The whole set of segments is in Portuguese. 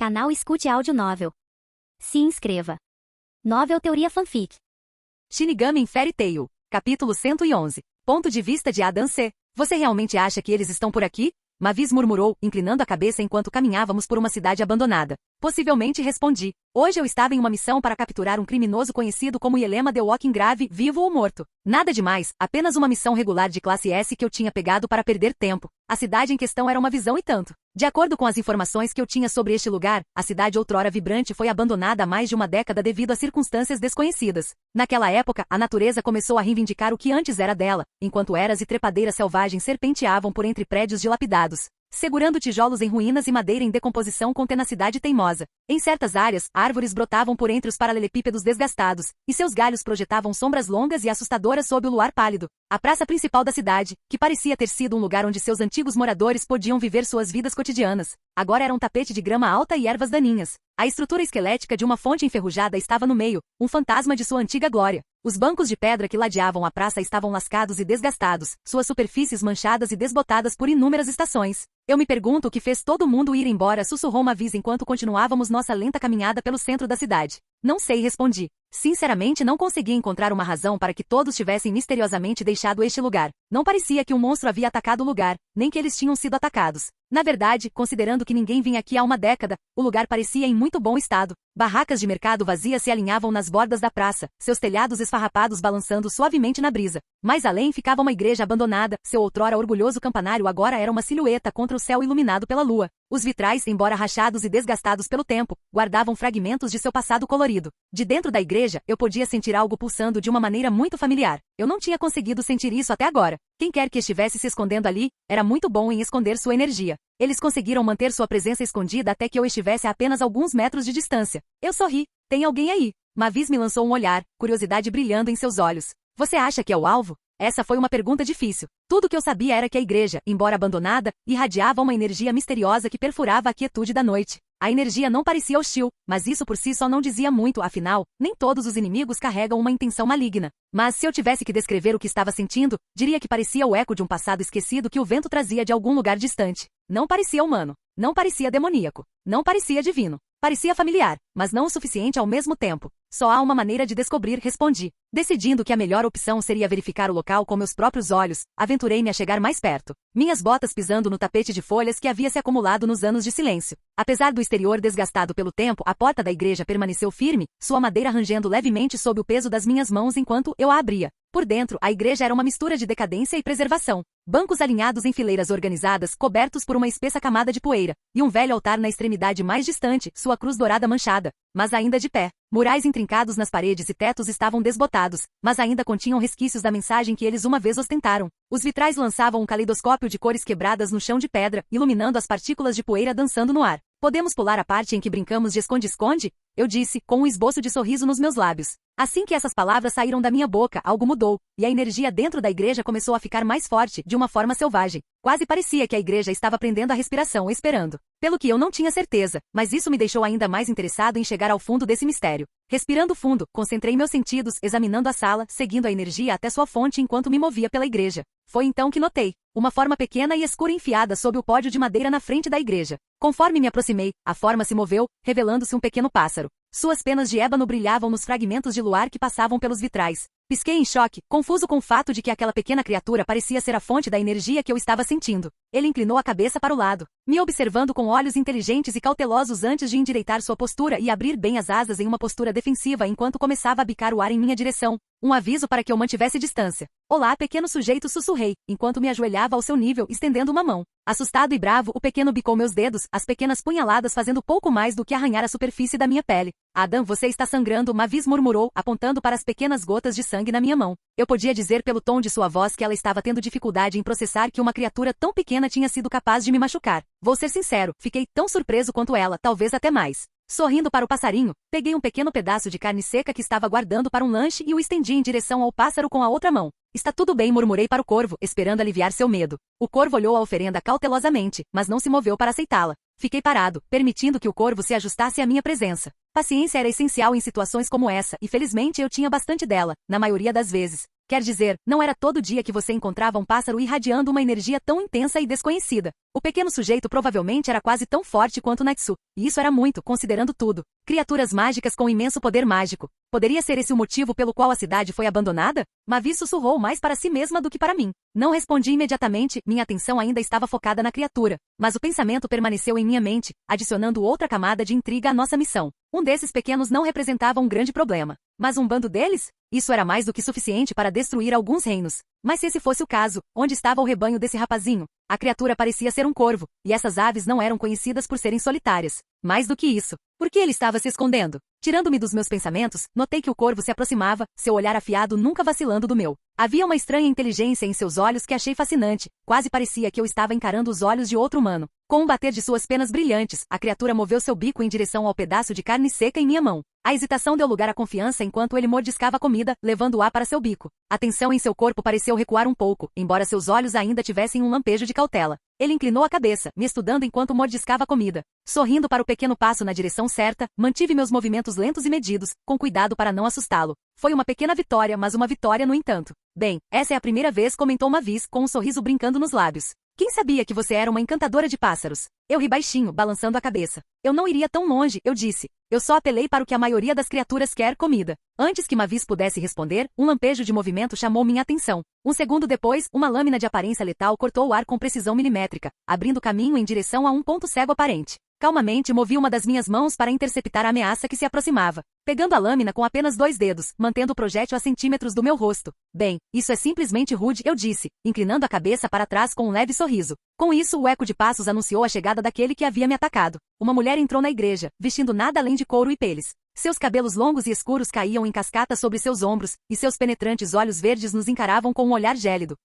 Canal Escute Áudio Novel. Se inscreva. Novel Teoria Fanfic. Shinigami em Fairy Tail, capítulo 111. Ponto de vista de Adam C. Você realmente acha que eles estão por aqui? Mavis murmurou, inclinando a cabeça enquanto caminhávamos por uma cidade abandonada. Possivelmente respondi. Hoje eu estava em uma missão para capturar um criminoso conhecido como Yelema The Walking Grave, vivo ou morto. Nada demais, apenas uma missão regular de classe S que eu tinha pegado para perder tempo. A cidade em questão era uma visão e tanto. De acordo com as informações que eu tinha sobre este lugar, a cidade outrora vibrante foi abandonada há mais de uma década devido a circunstâncias desconhecidas. Naquela época, a natureza começou a reivindicar o que antes era dela, enquanto eras e trepadeiras selvagens serpenteavam por entre prédios dilapidados, segurando tijolos em ruínas e madeira em decomposição com tenacidade teimosa. Em certas áreas, árvores brotavam por entre os paralelepípedos desgastados, e seus galhos projetavam sombras longas e assustadoras sob o luar pálido. A praça principal da cidade, que parecia ter sido um lugar onde seus antigos moradores podiam viver suas vidas cotidianas, agora era um tapete de grama alta e ervas daninhas. A estrutura esquelética de uma fonte enferrujada estava no meio, um fantasma de sua antiga glória. Os bancos de pedra que ladeavam a praça estavam lascados e desgastados, suas superfícies manchadas e desbotadas por inúmeras estações. Eu me pergunto o que fez todo mundo ir embora, sussurrou Mavis enquanto continuávamos nossa lenta caminhada pelo centro da cidade. Não sei, respondi. Sinceramente não consegui encontrar uma razão para que todos tivessem misteriosamente deixado este lugar. Não parecia que um monstro havia atacado o lugar, nem que eles tinham sido atacados. Na verdade, considerando que ninguém vinha aqui há uma década, o lugar parecia em muito bom estado. Barracas de mercado vazias se alinhavam nas bordas da praça, seus telhados esfarrapados balançando suavemente na brisa. Mais além ficava uma igreja abandonada, seu outrora orgulhoso campanário agora era uma silhueta contra o céu iluminado pela lua. Os vitrais, embora rachados e desgastados pelo tempo, guardavam fragmentos de seu passado colorido. De dentro da igreja, eu podia sentir algo pulsando de uma maneira muito familiar. Eu não tinha conseguido sentir isso até agora. Quem quer que estivesse se escondendo ali, era muito bom em esconder sua energia. Eles conseguiram manter sua presença escondida até que eu estivesse a apenas alguns metros de distância. Eu sorri. Tem alguém aí? Mavis me lançou um olhar, curiosidade brilhando em seus olhos. Você acha que é o alvo? Essa foi uma pergunta difícil. Tudo o que eu sabia era que a igreja, embora abandonada, irradiava uma energia misteriosa que perfurava a quietude da noite. A energia não parecia hostil, mas isso por si só não dizia muito, afinal, nem todos os inimigos carregam uma intenção maligna. Mas se eu tivesse que descrever o que estava sentindo, diria que parecia o eco de um passado esquecido que o vento trazia de algum lugar distante. Não parecia humano. Não parecia demoníaco. Não parecia divino. Parecia familiar, mas não o suficiente ao mesmo tempo. Só há uma maneira de descobrir, respondi. Decidindo que a melhor opção seria verificar o local com meus próprios olhos, aventurei-me a chegar mais perto. Minhas botas pisando no tapete de folhas que havia se acumulado nos anos de silêncio. Apesar do exterior desgastado pelo tempo, a porta da igreja permaneceu firme, sua madeira rangendo levemente sob o peso das minhas mãos enquanto eu a abria. Por dentro, a igreja era uma mistura de decadência e preservação. Bancos alinhados em fileiras organizadas, cobertos por uma espessa camada de poeira, e um velho altar na extremidade mais distante, sua cruz dourada manchada, mas ainda de pé. Murais intrincados nas paredes e tetos estavam desbotados, mas ainda continham resquícios da mensagem que eles uma vez ostentaram. Os vitrais lançavam um caleidoscópio de cores quebradas no chão de pedra, iluminando as partículas de poeira dançando no ar. Podemos pular a parte em que brincamos de esconde-esconde? Eu disse, com um esboço de sorriso nos meus lábios. Assim que essas palavras saíram da minha boca, algo mudou, e a energia dentro da igreja começou a ficar mais forte, de uma forma selvagem. Quase parecia que a igreja estava prendendo a respiração, esperando. Pelo que eu não tinha certeza, mas isso me deixou ainda mais interessado em chegar ao fundo desse mistério. Respirando fundo, concentrei meus sentidos, examinando a sala, seguindo a energia até sua fonte enquanto me movia pela igreja. Foi então que notei uma forma pequena e escura enfiada sob o pódio de madeira na frente da igreja. Conforme me aproximei, a forma se moveu, revelando-se um pequeno pássaro. Suas penas de ébano brilhavam nos fragmentos de luar que passavam pelos vitrais. Pisquei em choque, confuso com o fato de que aquela pequena criatura parecia ser a fonte da energia que eu estava sentindo. Ele inclinou a cabeça para o lado, me observando com olhos inteligentes e cautelosos antes de endireitar sua postura e abrir bem as asas em uma postura defensiva enquanto começava a bicar o ar em minha direção. Um aviso para que eu mantivesse distância. Olá, pequeno sujeito, sussurrei, enquanto me ajoelhava ao seu nível, estendendo uma mão. Assustado e bravo, o pequeno bicou meus dedos, as pequenas punhaladas fazendo pouco mais do que arranhar a superfície da minha pele. Adam, você está sangrando, Mavis murmurou, apontando para as pequenas gotas de sangue na minha mão. Eu podia dizer pelo tom de sua voz que ela estava tendo dificuldade em processar que uma criatura tão pequena tinha sido capaz de me machucar. Vou ser sincero, fiquei tão surpreso quanto ela, talvez até mais. Sorrindo para o passarinho, peguei um pequeno pedaço de carne seca que estava guardando para um lanche e o estendi em direção ao pássaro com a outra mão. Está tudo bem, murmurei para o corvo, esperando aliviar seu medo. O corvo olhou a oferenda cautelosamente, mas não se moveu para aceitá-la. Fiquei parado, permitindo que o corvo se ajustasse à minha presença. Paciência era essencial em situações como essa, e felizmente eu tinha bastante dela, na maioria das vezes. Quer dizer, não era todo dia que você encontrava um pássaro irradiando uma energia tão intensa e desconhecida. O pequeno sujeito provavelmente era quase tão forte quanto Natsu, e isso era muito, considerando tudo. Criaturas mágicas com imenso poder mágico. Poderia ser esse o motivo pelo qual a cidade foi abandonada? Mavi sussurrou mais para si mesma do que para mim. Não respondi imediatamente, minha atenção ainda estava focada na criatura, mas o pensamento permaneceu em minha mente, adicionando outra camada de intriga à nossa missão. Um desses pequenos não representava um grande problema. Mas um bando deles? Isso era mais do que suficiente para destruir alguns reinos. Mas se esse fosse o caso, onde estava o rebanho desse rapazinho? A criatura parecia ser um corvo, e essas aves não eram conhecidas por serem solitárias. Mais do que isso, por que ele estava se escondendo? Tirando-me dos meus pensamentos, notei que o corvo se aproximava, seu olhar afiado nunca vacilando do meu. Havia uma estranha inteligência em seus olhos que achei fascinante, quase parecia que eu estava encarando os olhos de outro humano. Com um bater de suas penas brilhantes, a criatura moveu seu bico em direção ao pedaço de carne seca em minha mão. A hesitação deu lugar à confiança enquanto ele mordiscava a comida, levando-a para seu bico. A tensão em seu corpo pareceu recuar um pouco, embora seus olhos ainda tivessem um lampejo de cautela. Ele inclinou a cabeça, me estudando enquanto mordiscava a comida. Sorrindo para o pequeno passo na direção certa, mantive meus movimentos lentos e medidos, com cuidado para não assustá-lo. Foi uma pequena vitória, mas uma vitória no entanto. Bem, essa é a primeira vez, comentou Mavis, com um sorriso brincando nos lábios. Quem sabia que você era uma encantadora de pássaros? Eu ri baixinho, balançando a cabeça. Eu não iria tão longe, eu disse. Eu só apelei para o que a maioria das criaturas quer, comida. Antes que Mavis pudesse responder, um lampejo de movimento chamou minha atenção. Um segundo depois, uma lâmina de aparência letal cortou o ar com precisão milimétrica, abrindo caminho em direção a um ponto cego aparente. Calmamente movi uma das minhas mãos para interceptar a ameaça que se aproximava, pegando a lâmina com apenas 2 dedos, mantendo o projétil a centímetros do meu rosto. Bem, isso é simplesmente rude, eu disse, inclinando a cabeça para trás com um leve sorriso. Com isso, o eco de passos anunciou a chegada daquele que havia me atacado. Uma mulher entrou na igreja, vestindo nada além de couro e peles. Seus cabelos longos e escuros caíam em cascata sobre seus ombros, e seus penetrantes olhos verdes nos encaravam com um olhar gélido.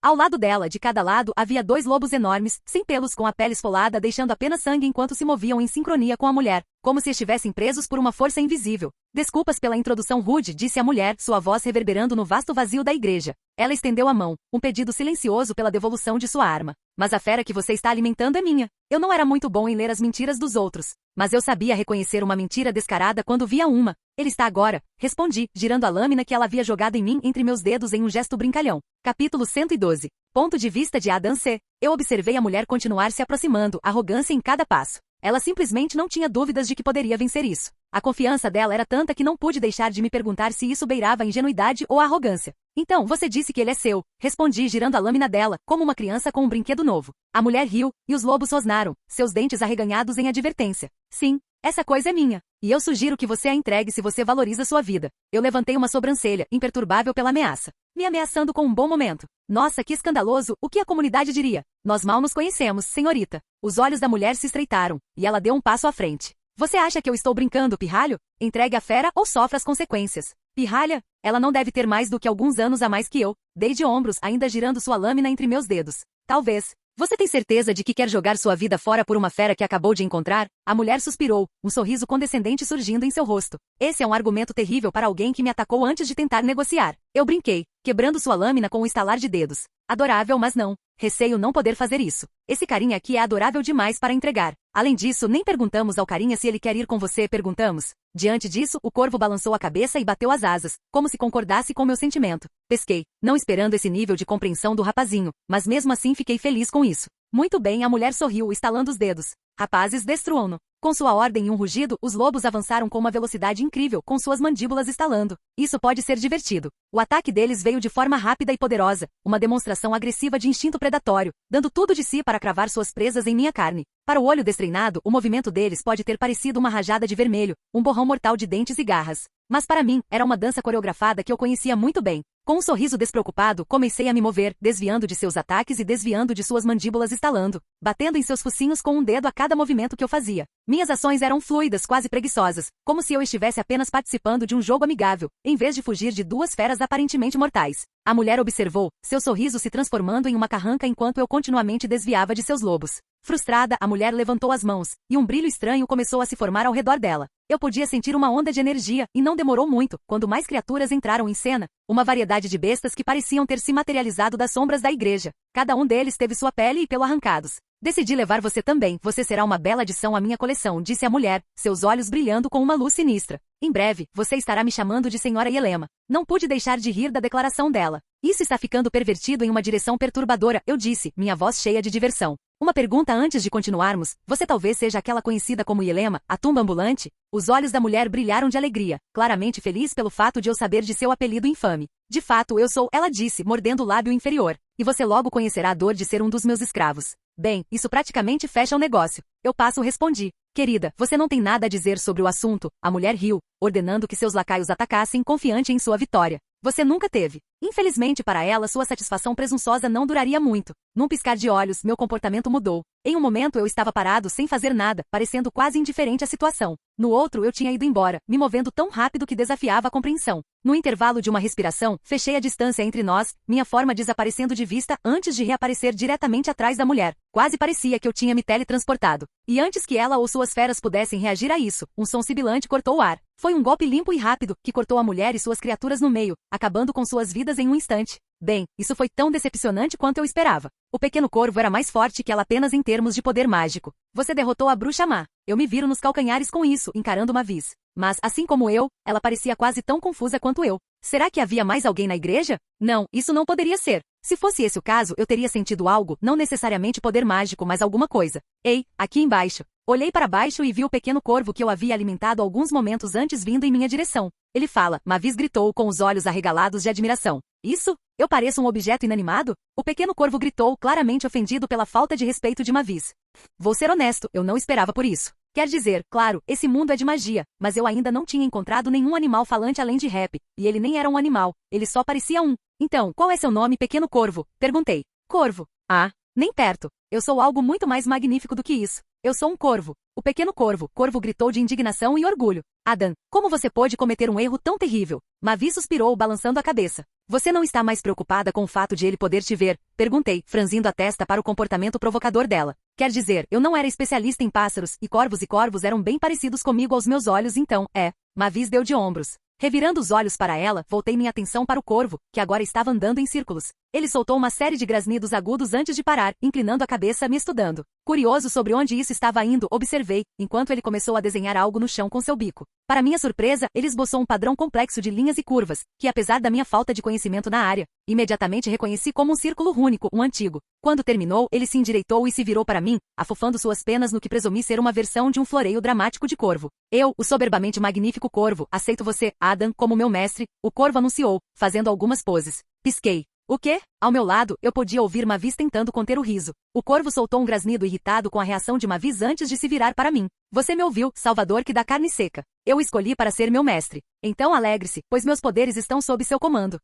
Ao lado dela, de cada lado, havia 2 lobos enormes, sem pelos, com a pele esfolada, deixando apenas sangue enquanto se moviam em sincronia com a mulher, como se estivessem presos por uma força invisível. Desculpas pela introdução rude, disse a mulher, sua voz reverberando no vasto vazio da igreja. Ela estendeu a mão, um pedido silencioso pela devolução de sua arma. Mas a fera que você está alimentando é minha. Eu não era muito bom em ler as mentiras dos outros, mas eu sabia reconhecer uma mentira descarada quando via uma. Ele está agora, respondi, girando a lâmina que ela havia jogado em mim entre meus dedos em um gesto brincalhão. Capítulo 112. Ponto de vista de Adam C. Eu observei a mulher continuar se aproximando, arrogância em cada passo. Ela simplesmente não tinha dúvidas de que poderia vencer isso. A confiança dela era tanta que não pude deixar de me perguntar se isso beirava a ingenuidade ou a arrogância. Então, você disse que ele é seu, respondi girando a lâmina dela, como uma criança com um brinquedo novo. A mulher riu, e os lobos rosnaram, seus dentes arreganhados em advertência. Sim, essa coisa é minha, e eu sugiro que você a entregue se você valoriza sua vida. Eu levantei uma sobrancelha, imperturbável pela ameaça. Me ameaçando com um bom momento. Nossa, que escandaloso, o que a comunidade diria? Nós mal nos conhecemos, senhorita. Os olhos da mulher se estreitaram, e ela deu um passo à frente. Você acha que eu estou brincando, pirralho? Entregue a fera ou sofra as consequências. Pirralha? Ela não deve ter mais do que alguns anos a mais que eu. Dei de ombros, ainda girando sua lâmina entre meus dedos. Talvez. Você tem certeza de que quer jogar sua vida fora por uma fera que acabou de encontrar? A mulher suspirou, um sorriso condescendente surgindo em seu rosto. Esse é um argumento terrível para alguém que me atacou antes de tentar negociar. Eu brinquei, quebrando sua lâmina com um estalar de dedos. Adorável, mas não. Receio não poder fazer isso. Esse carinha aqui é adorável demais para entregar. Além disso, nem perguntamos ao carinha se ele quer ir com você, perguntamos. Diante disso, o corvo balançou a cabeça e bateu as asas, como se concordasse com meu sentimento. Pesquei, não esperando esse nível de compreensão do rapazinho, mas mesmo assim fiquei feliz com isso. Muito bem, a mulher sorriu, estalando os dedos. Rapazes, destruam-no. Com sua ordem e um rugido, os lobos avançaram com uma velocidade incrível, com suas mandíbulas estalando. Isso pode ser divertido. O ataque deles veio de forma rápida e poderosa, uma demonstração agressiva de instinto predatório, dando tudo de si para cravar suas presas em minha carne. Para o olho destreinado, o movimento deles pode ter parecido uma rajada de vermelho, um borrão mortal de dentes e garras. Mas para mim, era uma dança coreografada que eu conhecia muito bem. Com um sorriso despreocupado, comecei a me mover, desviando de seus ataques e desviando de suas mandíbulas estalando, batendo em seus focinhos com um dedo a cada movimento que eu fazia. Minhas ações eram fluidas, quase preguiçosas, como se eu estivesse apenas participando de um jogo amigável, em vez de fugir de 2 feras aparentemente mortais. A mulher observou, seu sorriso se transformando em uma carranca enquanto eu continuamente desviava de seus lobos. Frustrada, a mulher levantou as mãos, e um brilho estranho começou a se formar ao redor dela. Eu podia sentir uma onda de energia, e não demorou muito, quando mais criaturas entraram em cena, uma variedade de bestas que pareciam ter se materializado das sombras da igreja. Cada um deles teve sua pele e pelo arrancados. Decidi levar você também, você será uma bela adição à minha coleção, disse a mulher, seus olhos brilhando com uma luz sinistra. Em breve, você estará me chamando de Senhora Yelema. Não pude deixar de rir da declaração dela. Isso está ficando pervertido em uma direção perturbadora, eu disse, minha voz cheia de diversão. Uma pergunta antes de continuarmos, você talvez seja aquela conhecida como Yelema, a tumba ambulante? Os olhos da mulher brilharam de alegria, claramente feliz pelo fato de eu saber de seu apelido infame. De fato, eu sou, ela disse, mordendo o lábio inferior. E você logo conhecerá a dor de ser um dos meus escravos. Bem, isso praticamente fecha o negócio. Eu passo respondi. Querida, você não tem nada a dizer sobre o assunto. A mulher riu, ordenando que seus lacaios atacassem, confiante em sua vitória. Você nunca teve. Infelizmente para ela, sua satisfação presunçosa não duraria muito. Num piscar de olhos, meu comportamento mudou. Em um momento eu estava parado sem fazer nada, parecendo quase indiferente à situação. No outro eu tinha ido embora, me movendo tão rápido que desafiava a compreensão. No intervalo de uma respiração, fechei a distância entre nós, minha forma desaparecendo de vista antes de reaparecer diretamente atrás da mulher. Quase parecia que eu tinha me teletransportado. E antes que ela ou suas feras pudessem reagir a isso, um som sibilante cortou o ar. Foi um golpe limpo e rápido, que cortou a mulher e suas criaturas no meio, acabando com suas vidas em um instante. Bem, isso foi tão decepcionante quanto eu esperava. O pequeno corvo era mais forte que ela apenas em termos de poder mágico. Você derrotou a bruxa má. Eu me viro nos calcanhares com isso, encarando uma Mavis. Mas, assim como eu, ela parecia quase tão confusa quanto eu. Será que havia mais alguém na igreja? Não, isso não poderia ser. Se fosse esse o caso, eu teria sentido algo, não necessariamente poder mágico, mas alguma coisa. Ei, aqui embaixo. Olhei para baixo e vi o pequeno corvo que eu havia alimentado alguns momentos antes vindo em minha direção. Ele fala, Mavis gritou com os olhos arregalados de admiração. Isso? Eu pareço um objeto inanimado? O pequeno corvo gritou, claramente ofendido pela falta de respeito de Mavis. Vou ser honesto, eu não esperava por isso. Quer dizer, claro, esse mundo é de magia, mas eu ainda não tinha encontrado nenhum animal falante além de Rap, e ele nem era um animal, ele só parecia um. Então, qual é seu nome, pequeno corvo? Perguntei. Corvo. Ah, nem perto. Eu sou algo muito mais magnífico do que isso. Eu sou um corvo. O pequeno corvo gritou de indignação e orgulho. Adam, como você pôde cometer um erro tão terrível? Mavis suspirou, balançando a cabeça. Você não está mais preocupada com o fato de ele poder te ver? Perguntei, franzindo a testa para o comportamento provocador dela. Quer dizer, eu não era especialista em pássaros, e corvos eram bem parecidos comigo aos meus olhos então, Mavis deu de ombros. Revirando os olhos para ela, voltei minha atenção para o corvo, que agora estava andando em círculos. Ele soltou uma série de grasnidos agudos antes de parar, inclinando a cabeça me estudando. Curioso sobre onde isso estava indo, observei, enquanto ele começou a desenhar algo no chão com seu bico. Para minha surpresa, ele esboçou um padrão complexo de linhas e curvas, que apesar da minha falta de conhecimento na área, imediatamente reconheci como um círculo rúnico, um antigo. Quando terminou, ele se endireitou e se virou para mim, afofando suas penas no que presumi ser uma versão de um floreio dramático de corvo. Eu, o soberbamente magnífico corvo, aceito você, Adam, como meu mestre, o corvo anunciou, fazendo algumas poses. Pisquei. O quê? Ao meu lado, eu podia ouvir Mavis tentando conter o riso. O corvo soltou um grasnido irritado com a reação de Mavis antes de se virar para mim. Você me ouviu, Salvador que dá carne seca. Eu o escolhi para ser meu mestre. Então alegre-se, pois meus poderes estão sob seu comando.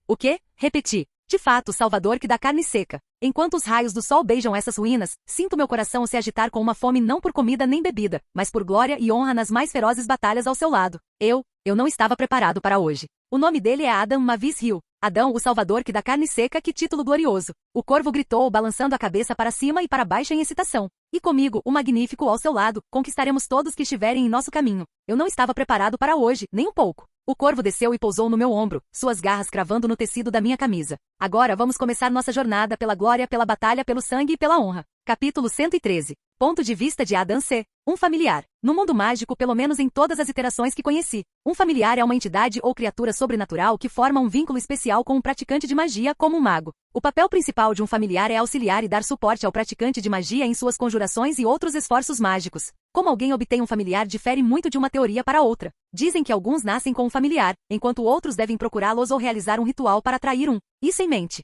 O quê? Repeti. De fato, Salvador que dá carne seca. Enquanto os raios do sol beijam essas ruínas, sinto meu coração se agitar com uma fome não por comida nem bebida, mas por glória e honra nas mais ferozes batalhas ao seu lado. Eu não estava preparado para hoje. O nome dele é Adam Mavis Hill. Adão, o Salvador que dá carne seca, que título glorioso. O corvo gritou, balançando a cabeça para cima e para baixo em excitação. E comigo, o magnífico ao seu lado, conquistaremos todos que estiverem em nosso caminho. Eu não estava preparado para hoje, nem um pouco. O corvo desceu e pousou no meu ombro, suas garras cravando no tecido da minha camisa. Agora vamos começar nossa jornada pela glória, pela batalha, pelo sangue e pela honra. Capítulo 113. Ponto de vista de Adam C. Um familiar. No mundo mágico, pelo menos em todas as iterações que conheci, um familiar é uma entidade ou criatura sobrenatural que forma um vínculo especial com um praticante de magia, como um mago. O papel principal de um familiar é auxiliar e dar suporte ao praticante de magia em suas conjurações e outros esforços mágicos. Como alguém obtém um familiar difere muito de uma teoria para outra. Dizem que alguns nascem com um familiar, enquanto outros devem procurá-los ou realizar um ritual para atrair um. Isso em mente.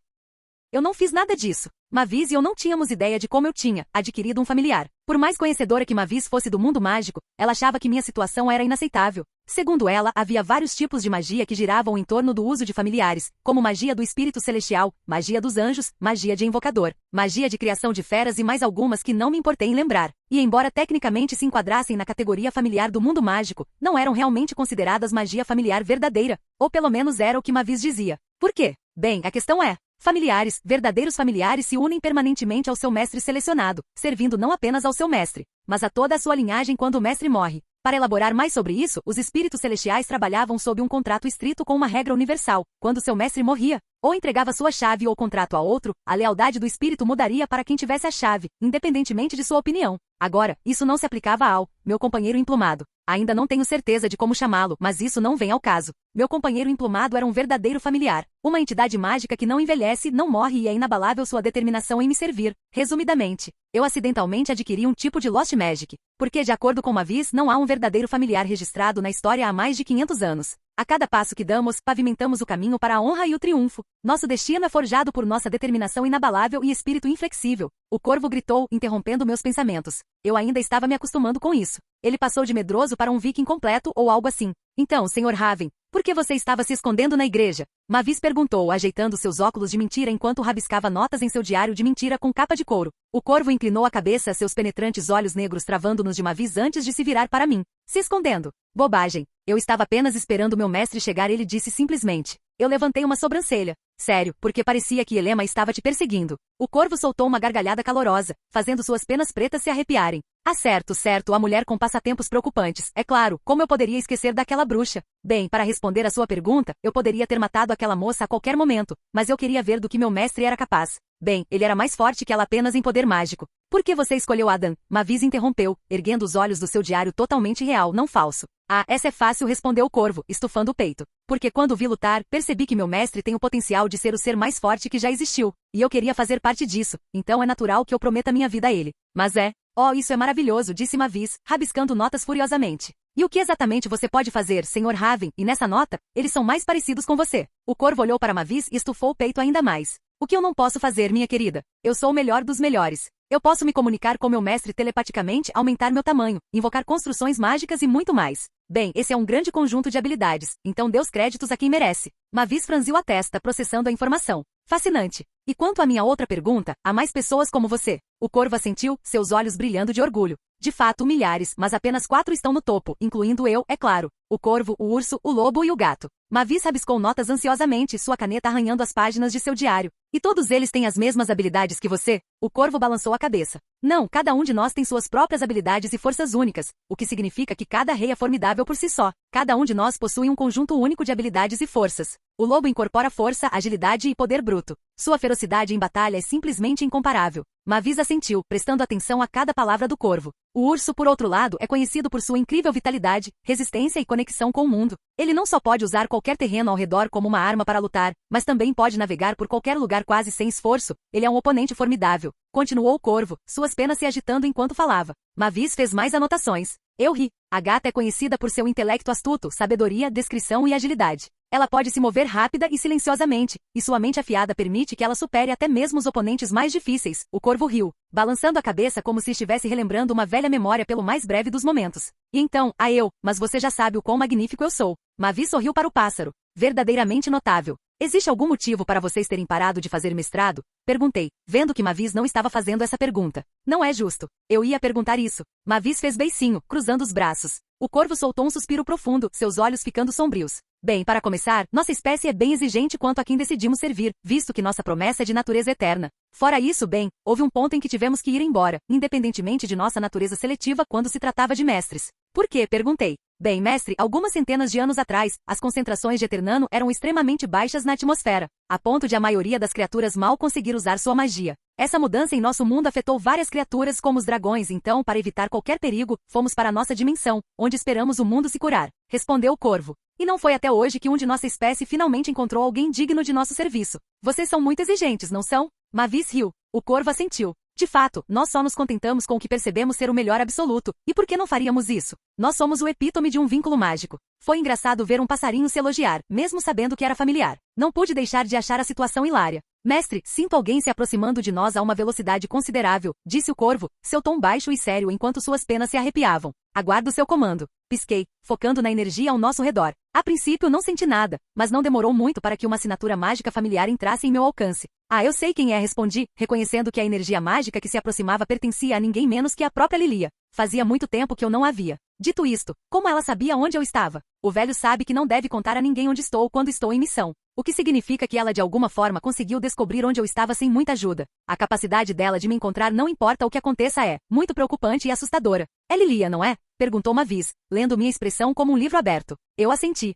Eu não fiz nada disso. Mavis e eu não tínhamos ideia de como eu tinha adquirido um familiar. Por mais conhecedora que Mavis fosse do mundo mágico, ela achava que minha situação era inaceitável. Segundo ela, havia vários tipos de magia que giravam em torno do uso de familiares, como magia do espírito celestial, magia dos anjos, magia de invocador, magia de criação de feras e mais algumas que não me importei em lembrar. E embora tecnicamente se enquadrassem na categoria familiar do mundo mágico, não eram realmente consideradas magia familiar verdadeira, ou pelo menos era o que Mavis dizia. Por quê? Bem, a questão é, familiares, verdadeiros familiares se unem permanentemente ao seu mestre selecionado, servindo não apenas ao seu mestre, mas a toda a sua linhagem quando o mestre morre. Para elaborar mais sobre isso, os espíritos celestiais trabalhavam sob um contrato estrito com uma regra universal. Quando seu mestre morria, Ou entregava sua chave ou contrato a outro, a lealdade do espírito mudaria para quem tivesse a chave, independentemente de sua opinião. Agora, isso não se aplicava ao meu companheiro emplumado. Ainda não tenho certeza de como chamá-lo, mas isso não vem ao caso. Meu companheiro emplumado era um verdadeiro familiar. Uma entidade mágica que não envelhece, não morre e é inabalável sua determinação em me servir. Resumidamente, eu acidentalmente adquiri um tipo de Lost Magic. Porque, de acordo com Mavis, não há um verdadeiro familiar registrado na história há mais de 500 anos. A cada passo que damos, pavimentamos o caminho para a honra e o triunfo. Nosso destino é forjado por nossa determinação inabalável e espírito inflexível. O corvo gritou, interrompendo meus pensamentos. Eu ainda estava me acostumando com isso. Ele passou de medroso para um viking completo ou algo assim. Então, Sr. Raven, por que você estava se escondendo na igreja? Mavis perguntou, ajeitando seus óculos de mentira enquanto rabiscava notas em seu diário de mentira com capa de couro. O corvo inclinou a cabeça, seus penetrantes olhos negros travando-nos de Mavis antes de se virar para mim. Se escondendo. Bobagem. Eu estava apenas esperando meu mestre chegar, ele disse simplesmente. Eu levantei uma sobrancelha. Sério, porque parecia que Helema estava te perseguindo. O corvo soltou uma gargalhada calorosa, fazendo suas penas pretas se arrepiarem. Ah, certo, a mulher com passatempos preocupantes. É claro, como eu poderia esquecer daquela bruxa? Bem, para responder a sua pergunta, eu poderia ter matado aquela moça a qualquer momento, mas eu queria ver do que meu mestre era capaz. Bem, ele era mais forte que ela apenas em poder mágico. Por que você escolheu Adam? Mavis interrompeu, erguendo os olhos do seu diário totalmente real, não falso. Ah, essa é fácil, respondeu o corvo, estufando o peito. Porque quando vi lutar, percebi que meu mestre tem o potencial de ser o ser mais forte que já existiu, e eu queria fazer parte disso, então é natural que eu prometa minha vida a ele. Mas é... Oh, isso é maravilhoso, disse Mavis, rabiscando notas furiosamente. E o que exatamente você pode fazer, Sr. Raven, e nessa nota, eles são mais parecidos com você. O corvo olhou para Mavis e estufou o peito ainda mais. O que eu não posso fazer, minha querida? Eu sou o melhor dos melhores. Eu posso me comunicar com meu mestre telepaticamente, aumentar meu tamanho, invocar construções mágicas e muito mais. Bem, esse é um grande conjunto de habilidades, então dê os créditos a quem merece. Mavis franziu a testa, processando a informação. Fascinante. E quanto à minha outra pergunta, há mais pessoas como você? O corvo assentiu, seus olhos brilhando de orgulho. De fato, milhares, mas apenas 4 estão no topo, incluindo eu, é claro. O corvo, o urso, o lobo e o gato. Mavis rabiscou notas ansiosamente, sua caneta arranhando as páginas de seu diário. E todos eles têm as mesmas habilidades que você? O corvo balançou a cabeça. Não, cada um de nós tem suas próprias habilidades e forças únicas, o que significa que cada rei é formidável por si só. Cada um de nós possui um conjunto único de habilidades e forças. O lobo incorpora força, agilidade e poder bruto. Sua ferocidade em batalha é simplesmente incomparável. Mavis assentiu, prestando atenção a cada palavra do corvo. O urso, por outro lado, é conhecido por sua incrível vitalidade, resistência e conexão com o mundo. Ele não só pode usar qualquer terreno ao redor como uma arma para lutar, mas também pode navegar por qualquer lugar quase sem esforço. Ele é um oponente formidável. Continuou o corvo, suas penas se agitando enquanto falava. Mavis fez mais anotações. Eu ri. A gata é conhecida por seu intelecto astuto, sabedoria, descrição e agilidade. Ela pode se mover rápida e silenciosamente, e sua mente afiada permite que ela supere até mesmo os oponentes mais difíceis. O corvo riu, balançando a cabeça como se estivesse relembrando uma velha memória pelo mais breve dos momentos. E então, mas você já sabe o quão magnífico eu sou. Mavis sorriu para o pássaro. Verdadeiramente notável. Existe algum motivo para vocês terem parado de fazer mestrado? Perguntei, vendo que Mavis não estava fazendo essa pergunta. Não é justo. Eu ia perguntar isso. Mavis fez beicinho, cruzando os braços. O corvo soltou um suspiro profundo, seus olhos ficando sombrios. Bem, para começar, nossa espécie é bem exigente quanto a quem decidimos servir, visto que nossa promessa é de natureza eterna. Fora isso, bem, houve um ponto em que tivemos que ir embora, independentemente de nossa natureza seletiva quando se tratava de mestres. Por quê? Perguntei. Bem, mestre, algumas centenas de anos atrás, as concentrações de Eternano eram extremamente baixas na atmosfera, a ponto de a maioria das criaturas mal conseguir usar sua magia. Essa mudança em nosso mundo afetou várias criaturas como os dragões, então, para evitar qualquer perigo, fomos para nossa dimensão, onde esperamos o mundo se curar. Respondeu o corvo. E não foi até hoje que um de nossa espécie finalmente encontrou alguém digno de nosso serviço. Vocês são muito exigentes, não são? Mavis riu. O corvo assentiu. De fato, nós só nos contentamos com o que percebemos ser o melhor absoluto. E por que não faríamos isso? Nós somos o epítome de um vínculo mágico. Foi engraçado ver um passarinho se elogiar, mesmo sabendo que era familiar. Não pude deixar de achar a situação hilária. Mestre, sinto alguém se aproximando de nós a uma velocidade considerável, disse o corvo, seu tom baixo e sério enquanto suas penas se arrepiavam. Aguardo seu comando. Pisquei, focando na energia ao nosso redor. A princípio não senti nada, mas não demorou muito para que uma assinatura mágica familiar entrasse em meu alcance. Ah, eu sei quem é, respondi, reconhecendo que a energia mágica que se aproximava pertencia a ninguém menos que a própria Lilia. Fazia muito tempo que eu não a via. Dito isto, como ela sabia onde eu estava? O velho sabe que não deve contar a ninguém onde estou quando estou em missão. O que significa que ela de alguma forma conseguiu descobrir onde eu estava sem muita ajuda. A capacidade dela de me encontrar não importa o que aconteça é muito preocupante e assustadora. É Lilia, não é? Perguntou Mavis, lendo minha expressão como um livro aberto. Eu assenti.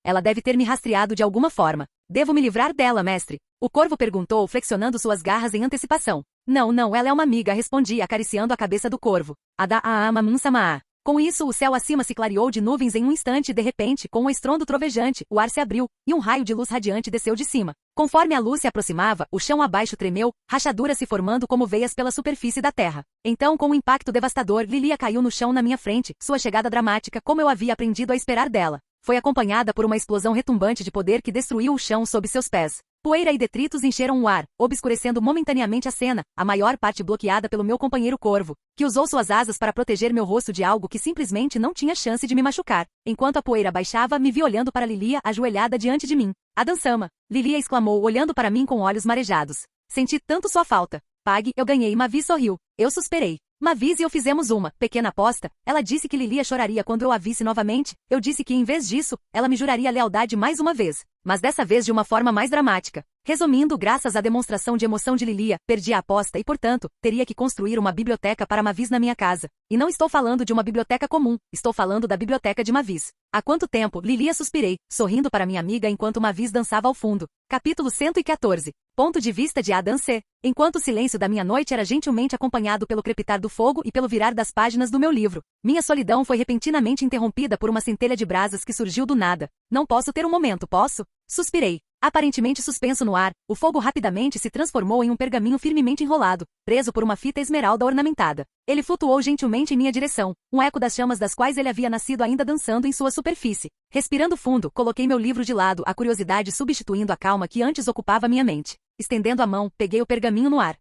Ela deve ter me rastreado de alguma forma. Devo me livrar dela, mestre? O corvo perguntou, flexionando suas garras em antecipação. Não, ela é uma amiga, respondi, acariciando a cabeça do corvo. Ada-a-ama-mansamaa. Com isso, o céu acima se clareou de nuvens em um instante e, de repente, com um estrondo trovejante, o ar se abriu, e um raio de luz radiante desceu de cima. Conforme a luz se aproximava, o chão abaixo tremeu, rachaduras se formando como veias pela superfície da terra. Então, com um impacto devastador, Lilia caiu no chão na minha frente, sua chegada dramática, como eu havia aprendido a esperar dela. Foi acompanhada por uma explosão retumbante de poder que destruiu o chão sob seus pés. Poeira e detritos encheram o ar, obscurecendo momentaneamente a cena, a maior parte bloqueada pelo meu companheiro corvo, que usou suas asas para proteger meu rosto de algo que simplesmente não tinha chance de me machucar. Enquanto a poeira baixava, me vi olhando para Lilia ajoelhada diante de mim. Adansama! Lilia exclamou, olhando para mim com olhos marejados. Senti tanto sua falta. Pague, eu ganhei. Mavis sorriu. Eu suspirei. Mavis e eu fizemos uma pequena aposta. Ela disse que Lilia choraria quando eu a visse novamente. Eu disse que, em vez disso, ela me juraria lealdade mais uma vez. Mas dessa vez de uma forma mais dramática. Resumindo, graças à demonstração de emoção de Lilia, perdi a aposta e, portanto, teria que construir uma biblioteca para Mavis na minha casa. E não estou falando de uma biblioteca comum, estou falando da biblioteca de Mavis. Há quanto tempo, Lilia, suspirei, sorrindo para minha amiga enquanto Mavis dançava ao fundo. Capítulo 114. Ponto de vista de Adam C. Enquanto o silêncio da minha noite era gentilmente acompanhado pelo crepitar do fogo e pelo virar das páginas do meu livro, minha solidão foi repentinamente interrompida por uma centelha de brasas que surgiu do nada. Não posso ter um momento, posso? Suspirei. Aparentemente suspenso no ar, o fogo rapidamente se transformou em um pergaminho firmemente enrolado, preso por uma fita esmeralda ornamentada. Ele flutuou gentilmente em minha direção, um eco das chamas das quais ele havia nascido ainda dançando em sua superfície. Respirando fundo, coloquei meu livro de lado, a curiosidade substituindo a calma que antes ocupava minha mente. Estendendo a mão, peguei o pergaminho no ar.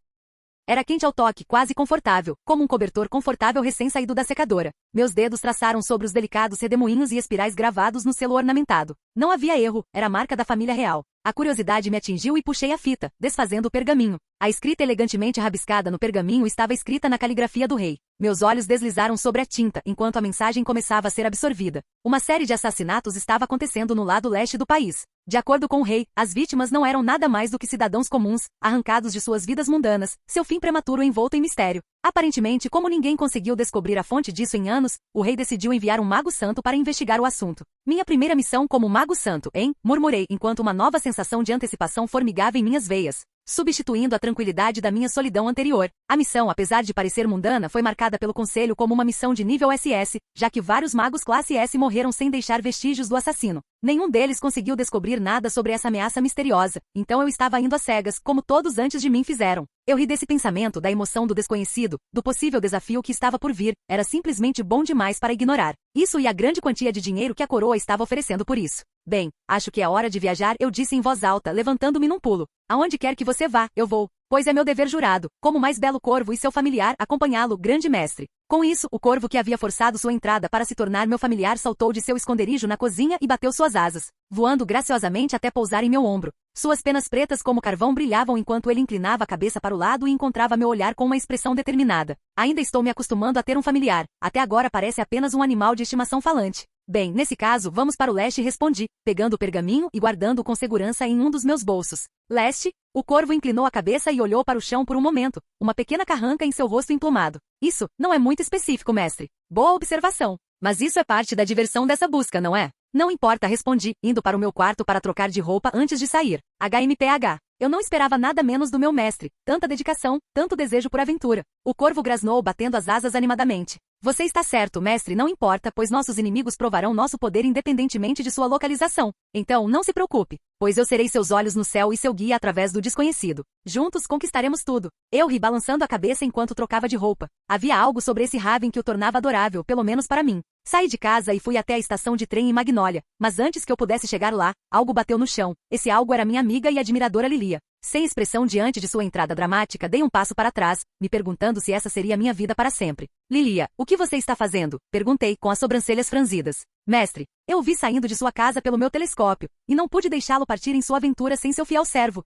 Era quente ao toque, quase confortável, como um cobertor confortável recém-saído da secadora. Meus dedos traçaram sobre os delicados redemoinhos e espirais gravados no selo ornamentado. Não havia erro, era a marca da família real. A curiosidade me atingiu e puxei a fita, desfazendo o pergaminho. A escrita elegantemente rabiscada no pergaminho estava escrita na caligrafia do rei. Meus olhos deslizaram sobre a tinta, enquanto a mensagem começava a ser absorvida. Uma série de assassinatos estava acontecendo no lado leste do país. De acordo com o rei, as vítimas não eram nada mais do que cidadãos comuns, arrancados de suas vidas mundanas, seu fim prematuro envolto em mistério. Aparentemente, como ninguém conseguiu descobrir a fonte disso em anos, o rei decidiu enviar um mago santo para investigar o assunto. Minha primeira missão como mago santo, hein? Murmurei, enquanto uma nova sensação de antecipação formigava em minhas veias, substituindo a tranquilidade da minha solidão anterior. A missão, apesar de parecer mundana, foi marcada pelo conselho como uma missão de nível SS, já que vários magos classe S morreram sem deixar vestígios do assassino. Nenhum deles conseguiu descobrir nada sobre essa ameaça misteriosa, então eu estava indo às cegas, como todos antes de mim fizeram. Eu ri desse pensamento, da emoção do desconhecido, do possível desafio que estava por vir, era simplesmente bom demais para ignorar. Isso e a grande quantia de dinheiro que a coroa estava oferecendo por isso. Bem, acho que é hora de viajar, eu disse em voz alta, levantando-me num pulo. Aonde quer que você vá, eu vou, pois é meu dever jurado, como o mais belo corvo e seu familiar, acompanhá-lo, grande mestre. Com isso, o corvo que havia forçado sua entrada para se tornar meu familiar saltou de seu esconderijo na cozinha e bateu suas asas, voando graciosamente até pousar em meu ombro. Suas penas pretas como carvão brilhavam enquanto ele inclinava a cabeça para o lado e encontrava meu olhar com uma expressão determinada. Ainda estou me acostumando a ter um familiar, até agora parece apenas um animal de estimação falante. Bem, nesse caso, vamos para o leste, respondi, pegando o pergaminho e guardando-o com segurança em um dos meus bolsos. Leste? O corvo inclinou a cabeça e olhou para o chão por um momento, uma pequena carranca em seu rosto emplumado. Isso não é muito específico, mestre. Boa observação. Mas isso é parte da diversão dessa busca, não é? Não importa, respondi, indo para o meu quarto para trocar de roupa antes de sair. HMPH. Eu não esperava nada menos do meu mestre. Tanta dedicação, tanto desejo por aventura. O corvo grasnou, batendo as asas animadamente. Você está certo, mestre, não importa, pois nossos inimigos provarão nosso poder independentemente de sua localização. Então, não se preocupe, pois eu serei seus olhos no céu e seu guia através do desconhecido. Juntos conquistaremos tudo. Eu ri balançando a cabeça enquanto trocava de roupa. Havia algo sobre esse Raven que o tornava adorável, pelo menos para mim. Saí de casa e fui até a estação de trem em Magnólia, mas antes que eu pudesse chegar lá, algo bateu no chão. Esse algo era minha amiga e admiradora Lilia. Sem expressão diante de sua entrada dramática, dei um passo para trás, me perguntando se essa seria minha vida para sempre. Lilia, o que você está fazendo? Perguntei, com as sobrancelhas franzidas. Mestre, eu o vi saindo de sua casa pelo meu telescópio, e não pude deixá-lo partir em sua aventura sem seu fiel servo.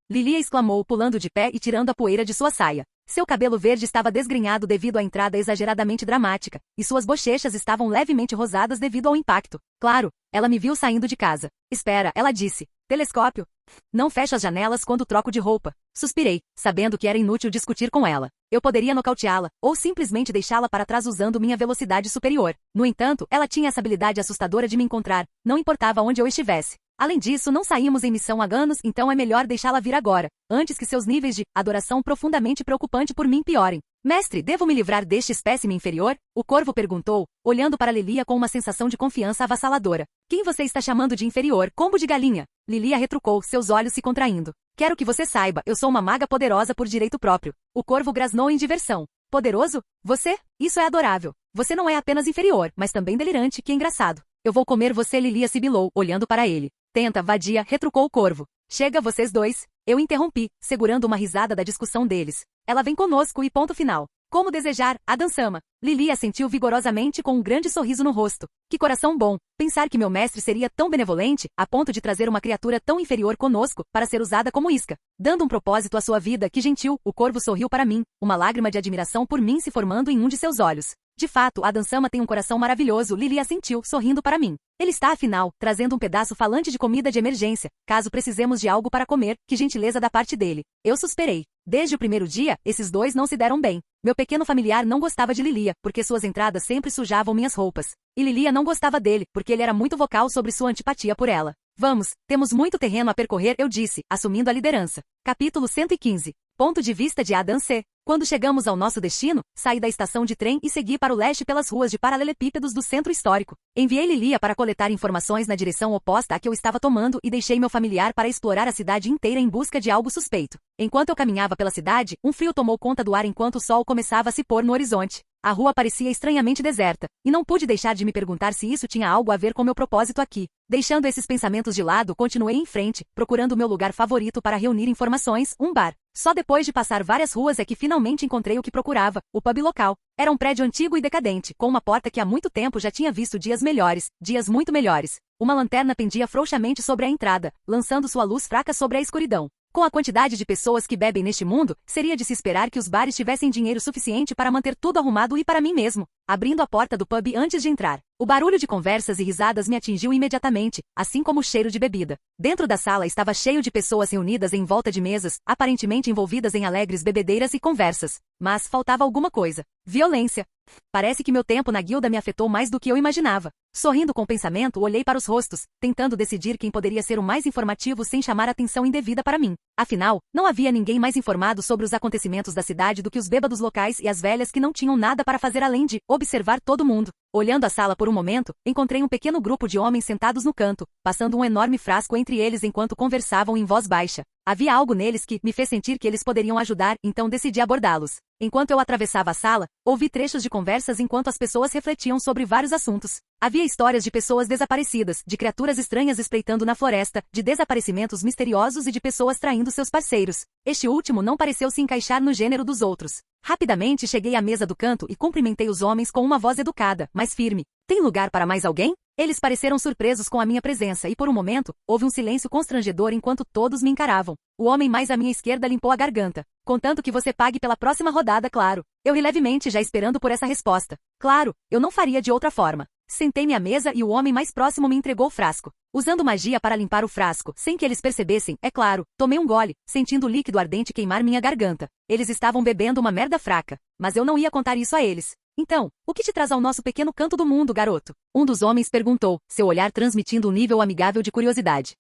Lilia exclamou, pulando de pé e tirando a poeira de sua saia. Seu cabelo verde estava desgrenhado devido à entrada exageradamente dramática, e suas bochechas estavam levemente rosadas devido ao impacto. Claro, ela me viu saindo de casa. Espera, ela disse. Telescópio? Não fecho as janelas quando troco de roupa. Suspirei, sabendo que era inútil discutir com ela. Eu poderia nocauteá-la, ou simplesmente deixá-la para trás usando minha velocidade superior. No entanto, ela tinha essa habilidade assustadora de me encontrar, não importava onde eu estivesse. Além disso, não saímos em missão há anos, então é melhor deixá-la vir agora, antes que seus níveis de adoração profundamente preocupante por mim piorem. Mestre, devo me livrar deste espécime inferior? O corvo perguntou, olhando para Lilia com uma sensação de confiança avassaladora. Quem você está chamando de inferior, combo de galinha? Lilia retrucou, seus olhos se contraindo. Quero que você saiba, eu sou uma maga poderosa por direito próprio. O corvo grasnou em diversão. Poderoso? Você? Isso é adorável. Você não é apenas inferior, mas também delirante, que engraçado. Eu vou comer você, Lilia sibilou, olhando para ele. Tenta, vadia, retrucou o corvo. Chega, vocês dois. Eu interrompi, segurando uma risada da discussão deles. Ela vem conosco e ponto final. Como desejar, Adam-sama. Lilia assentiu vigorosamente com um grande sorriso no rosto. Que coração bom. Pensar que meu mestre seria tão benevolente, a ponto de trazer uma criatura tão inferior conosco, para ser usada como isca. Dando um propósito à sua vida, que gentil, o corvo sorriu para mim, uma lágrima de admiração por mim se formando em um de seus olhos. De fato, Adam-sama tem um coração maravilhoso, Lilia assentiu, sorrindo para mim. Ele está, afinal, trazendo um pedaço falante de comida de emergência, caso precisemos de algo para comer, que gentileza da parte dele. Eu suspirei. Desde o primeiro dia, esses dois não se deram bem. Meu pequeno familiar não gostava de Lilia, porque suas entradas sempre sujavam minhas roupas. E Lilia não gostava dele, porque ele era muito vocal sobre sua antipatia por ela. Vamos, temos muito terreno a percorrer, eu disse, assumindo a liderança. Capítulo 115. Ponto de vista de Adam C. Quando chegamos ao nosso destino, saí da estação de trem e segui para o leste pelas ruas de paralelepípedos do centro histórico. Enviei Lilia para coletar informações na direção oposta à que eu estava tomando e deixei meu familiar para explorar a cidade inteira em busca de algo suspeito. Enquanto eu caminhava pela cidade, um frio tomou conta do ar enquanto o sol começava a se pôr no horizonte. A rua parecia estranhamente deserta, e não pude deixar de me perguntar se isso tinha algo a ver com meu propósito aqui. Deixando esses pensamentos de lado, continuei em frente, procurando meu lugar favorito para reunir informações, um bar. Só depois de passar várias ruas é que finalmente encontrei o que procurava, o pub local. Era um prédio antigo e decadente, com uma porta que há muito tempo já tinha visto dias melhores, dias muito melhores. Uma lanterna pendia frouxamente sobre a entrada, lançando sua luz fraca sobre a escuridão. Com a quantidade de pessoas que bebem neste mundo, seria de se esperar que os bares tivessem dinheiro suficiente para manter tudo arrumado e para mim mesmo. Abrindo a porta do pub antes de entrar, o barulho de conversas e risadas me atingiu imediatamente, assim como o cheiro de bebida. Dentro da sala estava cheio de pessoas reunidas em volta de mesas, aparentemente envolvidas em alegres bebedeiras e conversas. Mas faltava alguma coisa. Violência. Parece que meu tempo na guilda me afetou mais do que eu imaginava. Sorrindo com o pensamento, olhei para os rostos, tentando decidir quem poderia ser o mais informativo sem chamar atenção indevida para mim. Afinal, não havia ninguém mais informado sobre os acontecimentos da cidade do que os bêbados locais e as velhas que não tinham nada para fazer além de observar todo mundo. Olhando a sala por um momento, encontrei um pequeno grupo de homens sentados no canto, passando um enorme frasco entre eles enquanto conversavam em voz baixa. Havia algo neles que me fez sentir que eles poderiam ajudar, então decidi abordá-los. Enquanto eu atravessava a sala, ouvi trechos de conversas enquanto as pessoas refletiam sobre vários assuntos. Havia histórias de pessoas desaparecidas, de criaturas estranhas espreitando na floresta, de desaparecimentos misteriosos e de pessoas traindo seus parceiros. Este último não pareceu se encaixar no gênero dos outros. Rapidamente cheguei à mesa do canto e cumprimentei os homens com uma voz educada, mas firme. Tem lugar para mais alguém? Eles pareceram surpresos com a minha presença e por um momento, houve um silêncio constrangedor enquanto todos me encaravam. O homem mais à minha esquerda limpou a garganta. Contanto que você pague pela próxima rodada, claro. Eu ri levemente já esperando por essa resposta. Claro, eu não faria de outra forma. Sentei-me à mesa e o homem mais próximo me entregou o frasco. Usando magia para limpar o frasco, sem que eles percebessem, é claro, tomei um gole, sentindo o líquido ardente queimar minha garganta. Eles estavam bebendo uma merda fraca, mas eu não ia contar isso a eles. Então, o que te traz ao nosso pequeno canto do mundo, garoto? Um dos homens perguntou, seu olhar transmitindo um nível amigável de curiosidade.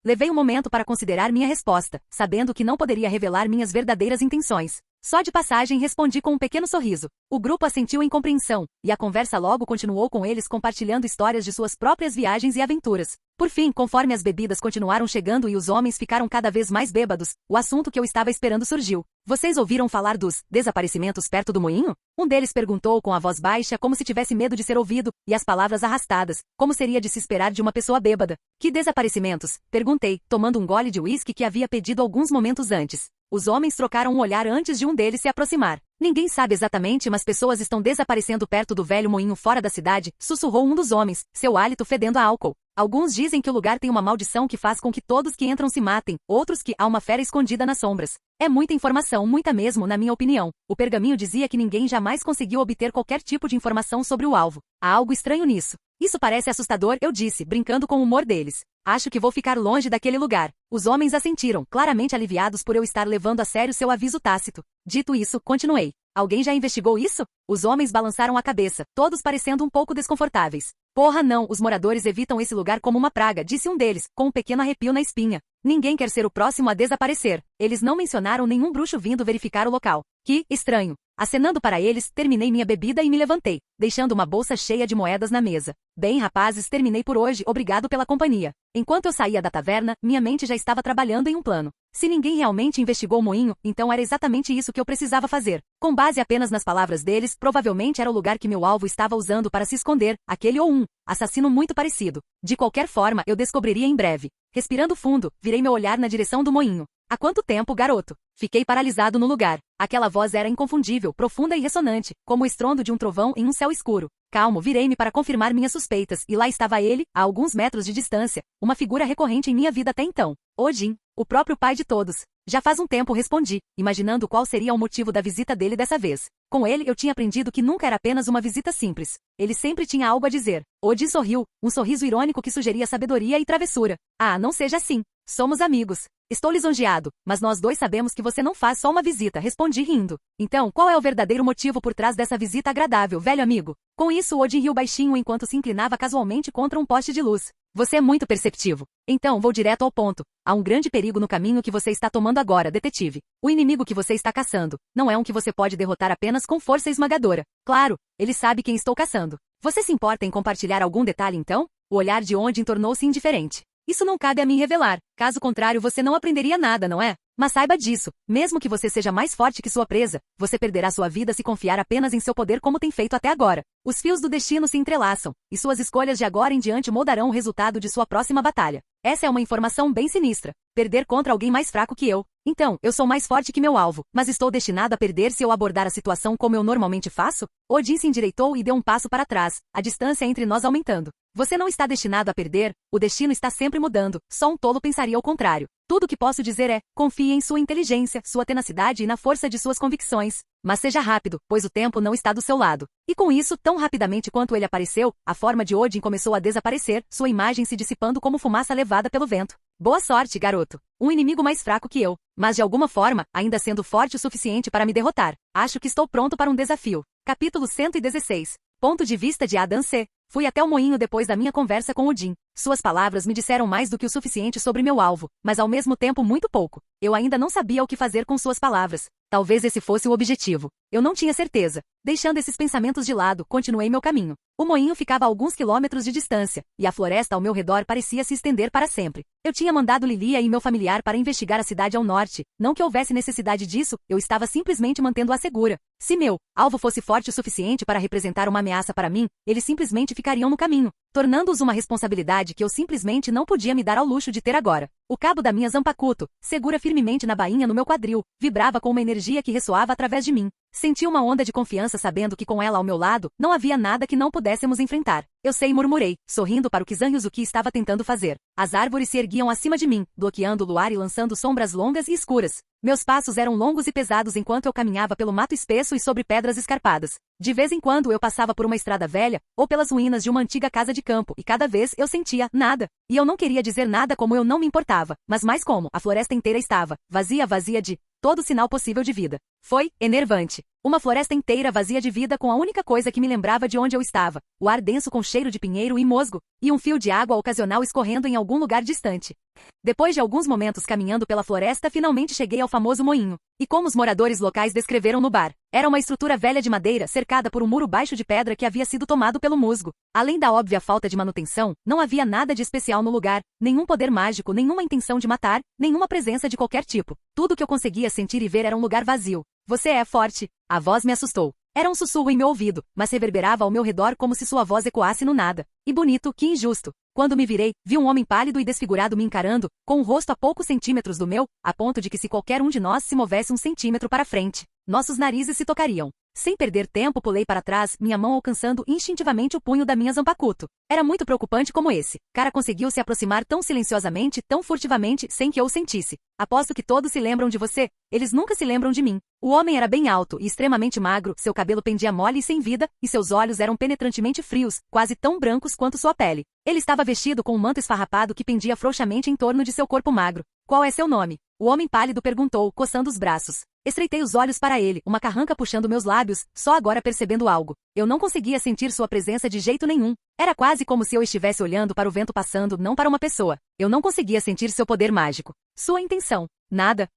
Levei um momento para considerar minha resposta, sabendo que não poderia revelar minhas verdadeiras intenções. Só de passagem respondi com um pequeno sorriso. O grupo assentiu em compreensão, e a conversa logo continuou com eles compartilhando histórias de suas próprias viagens e aventuras. Por fim, conforme as bebidas continuaram chegando e os homens ficaram cada vez mais bêbados, o assunto que eu estava esperando surgiu. Vocês ouviram falar dos desaparecimentos perto do moinho? Um deles perguntou com a voz baixa, como se tivesse medo de ser ouvido, e as palavras arrastadas, como seria de se esperar de uma pessoa bêbada. Que desaparecimentos? Perguntei, tomando um gole de uísque que havia pedido alguns momentos antes. Os homens trocaram um olhar antes de um deles se aproximar. Ninguém sabe exatamente, mas pessoas estão desaparecendo perto do velho moinho fora da cidade, sussurrou um dos homens, seu hálito fedendo a álcool. Alguns dizem que o lugar tem uma maldição que faz com que todos que entram se matem, outros que há uma fera escondida nas sombras. É muita informação, muita mesmo, na minha opinião. O pergaminho dizia que ninguém jamais conseguiu obter qualquer tipo de informação sobre o alvo. Há algo estranho nisso. Isso parece assustador, eu disse, brincando com o humor deles. Acho que vou ficar longe daquele lugar. Os homens assentiram, claramente aliviados por eu estar levando a sério seu aviso tácito. Dito isso, continuei. Alguém já investigou isso? Os homens balançaram a cabeça, todos parecendo um pouco desconfortáveis. Porra não, os moradores evitam esse lugar como uma praga, disse um deles, com um pequeno arrepio na espinha. Ninguém quer ser o próximo a desaparecer. Eles não mencionaram nenhum bruxo vindo verificar o local. Que estranho. Acenando para eles, terminei minha bebida e me levantei, deixando uma bolsa cheia de moedas na mesa. Bem, rapazes, terminei por hoje, obrigado pela companhia. Enquanto eu saía da taverna, minha mente já estava trabalhando em um plano. Se ninguém realmente investigou o moinho, então era exatamente isso que eu precisava fazer. Com base apenas nas palavras deles, provavelmente era o lugar que meu alvo estava usando para se esconder, aquele ou um assassino muito parecido. De qualquer forma, eu descobriria em breve. Respirando fundo, virei meu olhar na direção do moinho. Há quanto tempo, garoto? Fiquei paralisado no lugar. Aquela voz era inconfundível, profunda e ressonante, como o estrondo de um trovão em um céu escuro. Calmo, virei-me para confirmar minhas suspeitas, e lá estava ele, a alguns metros de distância, uma figura recorrente em minha vida até então. Odin, o próprio pai de todos. Já faz um tempo respondi, imaginando qual seria o motivo da visita dele dessa vez. Com ele eu tinha aprendido que nunca era apenas uma visita simples. Ele sempre tinha algo a dizer. Odin sorriu, um sorriso irônico que sugeria sabedoria e travessura. Ah, não seja assim. Somos amigos. Estou lisonjeado, mas nós dois sabemos que você não faz só uma visita, respondi rindo. Então, qual é o verdadeiro motivo por trás dessa visita agradável, velho amigo? Com isso, Odin riu baixinho enquanto se inclinava casualmente contra um poste de luz. Você é muito perceptivo. Então, vou direto ao ponto. Há um grande perigo no caminho que você está tomando agora, detetive. O inimigo que você está caçando não é um que você pode derrotar apenas com força esmagadora. Claro, ele sabe quem estou caçando. Você se importa em compartilhar algum detalhe então? O olhar de Odin tornou-se indiferente. Isso não cabe a mim revelar, caso contrário você não aprenderia nada, não é? Mas saiba disso, mesmo que você seja mais forte que sua presa, você perderá sua vida se confiar apenas em seu poder como tem feito até agora. Os fios do destino se entrelaçam, e suas escolhas de agora em diante moldarão o resultado de sua próxima batalha. Essa é uma informação bem sinistra. Perder contra alguém mais fraco que eu. Então, eu sou mais forte que meu alvo, mas estou destinado a perder se eu abordar a situação como eu normalmente faço? Odin se endireitou e deu um passo para trás, a distância entre nós aumentando. Você não está destinado a perder, o destino está sempre mudando, só um tolo pensaria o contrário. Tudo o que posso dizer é, confie em sua inteligência, sua tenacidade e na força de suas convicções. Mas seja rápido, pois o tempo não está do seu lado. E com isso, tão rapidamente quanto ele apareceu, a forma de Odin começou a desaparecer, sua imagem se dissipando como fumaça levada pelo vento. Boa sorte, garoto. Um inimigo mais fraco que eu, mas de alguma forma, ainda sendo forte o suficiente para me derrotar. Acho que estou pronto para um desafio. Capítulo 116. Ponto de vista de Adam C. Fui até o moinho depois da minha conversa com Odin. Suas palavras me disseram mais do que o suficiente sobre meu alvo, mas ao mesmo tempo muito pouco. Eu ainda não sabia o que fazer com suas palavras. Talvez esse fosse o objetivo. Eu não tinha certeza. Deixando esses pensamentos de lado, continuei meu caminho. O moinho ficava a alguns quilômetros de distância, e a floresta ao meu redor parecia se estender para sempre. Eu tinha mandado Lilia e meu familiar para investigar a cidade ao norte. Não que houvesse necessidade disso, eu estava simplesmente mantendo-a segura. Se meu alvo fosse forte o suficiente para representar uma ameaça para mim, eles simplesmente ficariam no caminho, tornando-os uma responsabilidade que eu simplesmente não podia me dar ao luxo de ter agora. O cabo da minha Zanpakuto, segura firmemente na bainha no meu quadril, vibrava com uma energia que ressoava através de mim. Senti uma onda de confiança sabendo que com ela ao meu lado, não havia nada que não pudéssemos enfrentar. Eu sei, murmurei, sorrindo para o que Zanryuzuki estava tentando fazer. As árvores se erguiam acima de mim, bloqueando o luar e lançando sombras longas e escuras. Meus passos eram longos e pesados enquanto eu caminhava pelo mato espesso e sobre pedras escarpadas. De vez em quando eu passava por uma estrada velha, ou pelas ruínas de uma antiga casa de campo, e cada vez eu sentia nada. E eu não queria dizer nada como eu não me importava, mas mais como a floresta inteira estava, vazia de todo sinal possível de vida. Foi enervante. Uma floresta inteira vazia de vida com a única coisa que me lembrava de onde eu estava, o ar denso com cheiro de pinheiro e musgo, e um fio de água ocasional escorrendo em algum lugar distante. Depois de alguns momentos caminhando pela floresta, finalmente cheguei ao famoso moinho. E como os moradores locais descreveram no bar, era uma estrutura velha de madeira cercada por um muro baixo de pedra que havia sido tomado pelo musgo. Além da óbvia falta de manutenção, não havia nada de especial no lugar, nenhum poder mágico, nenhuma intenção de matar, nenhuma presença de qualquer tipo. Tudo que eu conseguia sentir e ver era um lugar vazio. Você é forte. A voz me assustou. Era um sussurro em meu ouvido, mas reverberava ao meu redor como se sua voz ecoasse no nada. E bonito, que injusto. Quando me virei, vi um homem pálido e desfigurado me encarando, com o rosto a poucos centímetros do meu, a ponto de que se qualquer um de nós se movesse um centímetro para frente, nossos narizes se tocariam. Sem perder tempo, pulei para trás, minha mão alcançando instintivamente o punho da minha Zanpakuto. Era muito preocupante como esse. Cara conseguiu se aproximar tão silenciosamente, tão furtivamente, sem que eu o sentisse. Aposto que todos se lembram de você. Eles nunca se lembram de mim. O homem era bem alto e extremamente magro, seu cabelo pendia mole e sem vida, e seus olhos eram penetrantemente frios, quase tão brancos quanto sua pele. Ele estava vestido com um manto esfarrapado que pendia frouxamente em torno de seu corpo magro. Qual é seu nome? O homem pálido perguntou, coçando os braços. Estreitei os olhos para ele, uma carranca puxando meus lábios, só agora percebendo algo. Eu não conseguia sentir sua presença de jeito nenhum. Era quase como se eu estivesse olhando para o vento passando, não para uma pessoa. Eu não conseguia sentir seu poder mágico. Sua intenção. Nada.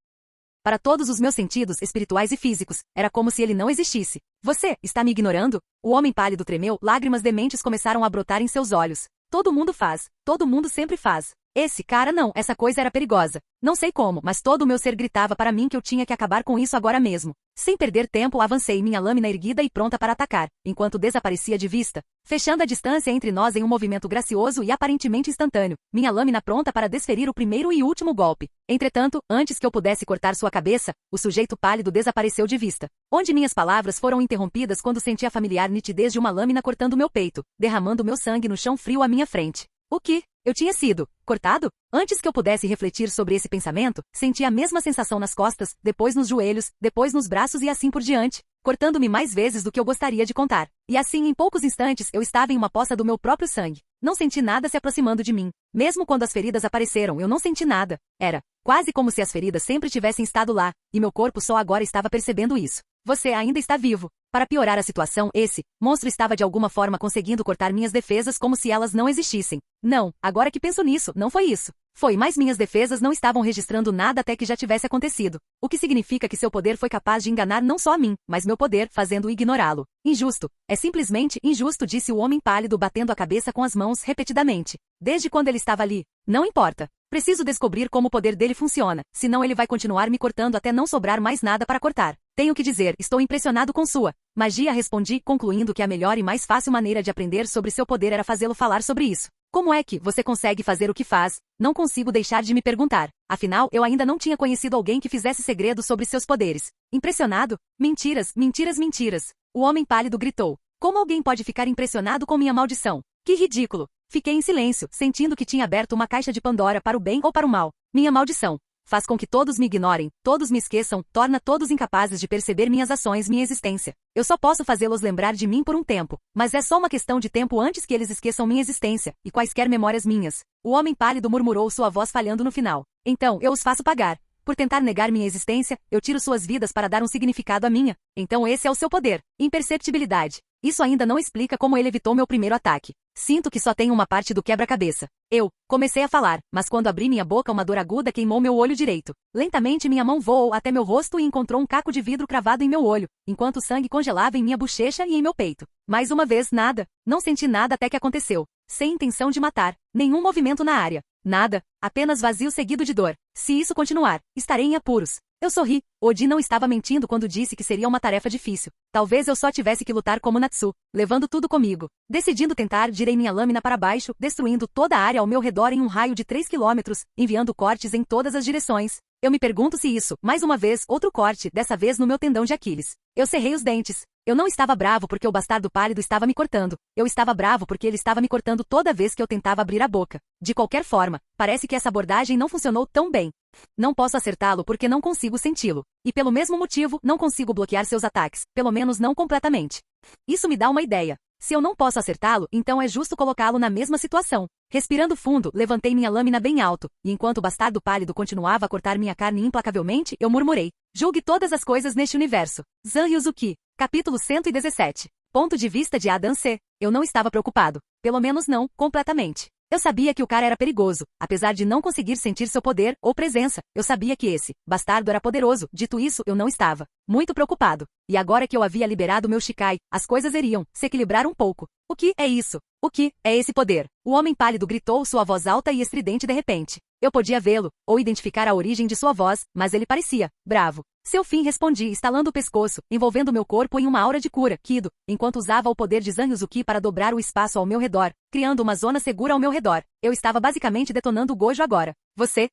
Para todos os meus sentidos espirituais e físicos, era como se ele não existisse. Você está me ignorando? O homem pálido tremeu, lágrimas dementes começaram a brotar em seus olhos. Todo mundo faz. Todo mundo sempre faz. Esse cara não, essa coisa era perigosa. Não sei como, mas todo o meu ser gritava para mim que eu tinha que acabar com isso agora mesmo. Sem perder tempo, avancei, minha lâmina erguida e pronta para atacar, enquanto desaparecia de vista, fechando a distância entre nós em um movimento gracioso e aparentemente instantâneo, minha lâmina pronta para desferir o primeiro e último golpe. Entretanto, antes que eu pudesse cortar sua cabeça, o sujeito pálido desapareceu de vista. Onde minhas palavras foram interrompidas quando senti a familiar nitidez de uma lâmina cortando meu peito, derramando meu sangue no chão frio à minha frente. O que? Eu tinha sido cortado? Antes que eu pudesse refletir sobre esse pensamento, senti a mesma sensação nas costas, depois nos joelhos, depois nos braços e assim por diante, cortando-me mais vezes do que eu gostaria de contar. E assim, em poucos instantes, eu estava em uma poça do meu próprio sangue. Não senti nada se aproximando de mim. Mesmo quando as feridas apareceram, eu não senti nada. Era quase como se as feridas sempre tivessem estado lá, e meu corpo só agora estava percebendo isso. Você ainda está vivo. Para piorar a situação, esse monstro estava de alguma forma conseguindo cortar minhas defesas como se elas não existissem. Não, agora que penso nisso, não foi isso. Foi, mas minhas defesas não estavam registrando nada até que já tivesse acontecido. O que significa que seu poder foi capaz de enganar não só a mim, mas meu poder, fazendo-o ignorá-lo. Injusto. É simplesmente injusto, disse o homem pálido batendo a cabeça com as mãos repetidamente. Desde quando ele estava ali? Não importa. Preciso descobrir como o poder dele funciona, senão ele vai continuar me cortando até não sobrar mais nada para cortar. Tenho que dizer, estou impressionado com sua magia, respondi, concluindo que a melhor e mais fácil maneira de aprender sobre seu poder era fazê-lo falar sobre isso. Como é que você consegue fazer o que faz? Não consigo deixar de me perguntar. Afinal, eu ainda não tinha conhecido alguém que fizesse segredo sobre seus poderes. Impressionado? Mentiras, mentiras, mentiras. O homem pálido gritou. Como alguém pode ficar impressionado com minha maldição? Que ridículo. Fiquei em silêncio, sentindo que tinha aberto uma caixa de Pandora para o bem ou para o mal. Minha maldição faz com que todos me ignorem, todos me esqueçam, torna todos incapazes de perceber minhas ações, minha existência. Eu só posso fazê-los lembrar de mim por um tempo, mas é só uma questão de tempo antes que eles esqueçam minha existência, e quaisquer memórias minhas. O homem pálido murmurou, sua voz falhando no final. Então, eu os faço pagar. Por tentar negar minha existência, eu tiro suas vidas para dar um significado à minha. Então esse é o seu poder. Imperceptibilidade. Isso ainda não explica como ele evitou meu primeiro ataque. Sinto que só tenho uma parte do quebra-cabeça. Eu comecei a falar, mas quando abri minha boca uma dor aguda queimou meu olho direito. Lentamente minha mão voou até meu rosto e encontrou um caco de vidro cravado em meu olho, enquanto o sangue congelava em minha bochecha e em meu peito. Mais uma vez, nada. Não senti nada até que aconteceu. Sem intenção de matar. Nenhum movimento na área. Nada. Apenas vazio seguido de dor. Se isso continuar, estarei em apuros. Eu sorri. Odin não estava mentindo quando disse que seria uma tarefa difícil. Talvez eu só tivesse que lutar como Natsu, levando tudo comigo. Decidindo tentar, girei minha lâmina para baixo, destruindo toda a área ao meu redor em um raio de 3 quilômetros, enviando cortes em todas as direções. Eu me pergunto se isso, mais uma vez, outro corte, dessa vez no meu tendão de Aquiles. Eu cerrei os dentes. Eu não estava bravo porque o bastardo pálido estava me cortando. Eu estava bravo porque ele estava me cortando toda vez que eu tentava abrir a boca. De qualquer forma, parece que essa abordagem não funcionou tão bem. Não posso acertá-lo porque não consigo senti-lo. E pelo mesmo motivo, não consigo bloquear seus ataques, pelo menos não completamente. Isso me dá uma ideia. Se eu não posso acertá-lo, então é justo colocá-lo na mesma situação. Respirando fundo, levantei minha lâmina bem alto, e enquanto o bastardo pálido continuava a cortar minha carne implacavelmente, eu murmurei. Julgue todas as coisas neste universo. Zan Ryuzuki. Capítulo 117. Ponto de vista de Adam C. Eu não estava preocupado. Pelo menos não, completamente. Eu sabia que o cara era perigoso, apesar de não conseguir sentir seu poder ou presença. Eu sabia que esse bastardo era poderoso. Dito isso, eu não estava muito preocupado. E agora que eu havia liberado meu Shikai, as coisas iriam se equilibrar um pouco. O que é isso? O que é esse poder? O homem pálido gritou, sua voz alta e estridente de repente. Eu podia vê-lo, ou identificar a origem de sua voz, mas ele parecia bravo. Seu fim, respondi, estalando o pescoço, envolvendo meu corpo em uma aura de cura, Kido, enquanto usava o poder de Zan Ryuzuki para dobrar o espaço ao meu redor, criando uma zona segura ao meu redor. Eu estava basicamente detonando o Gojo agora. Você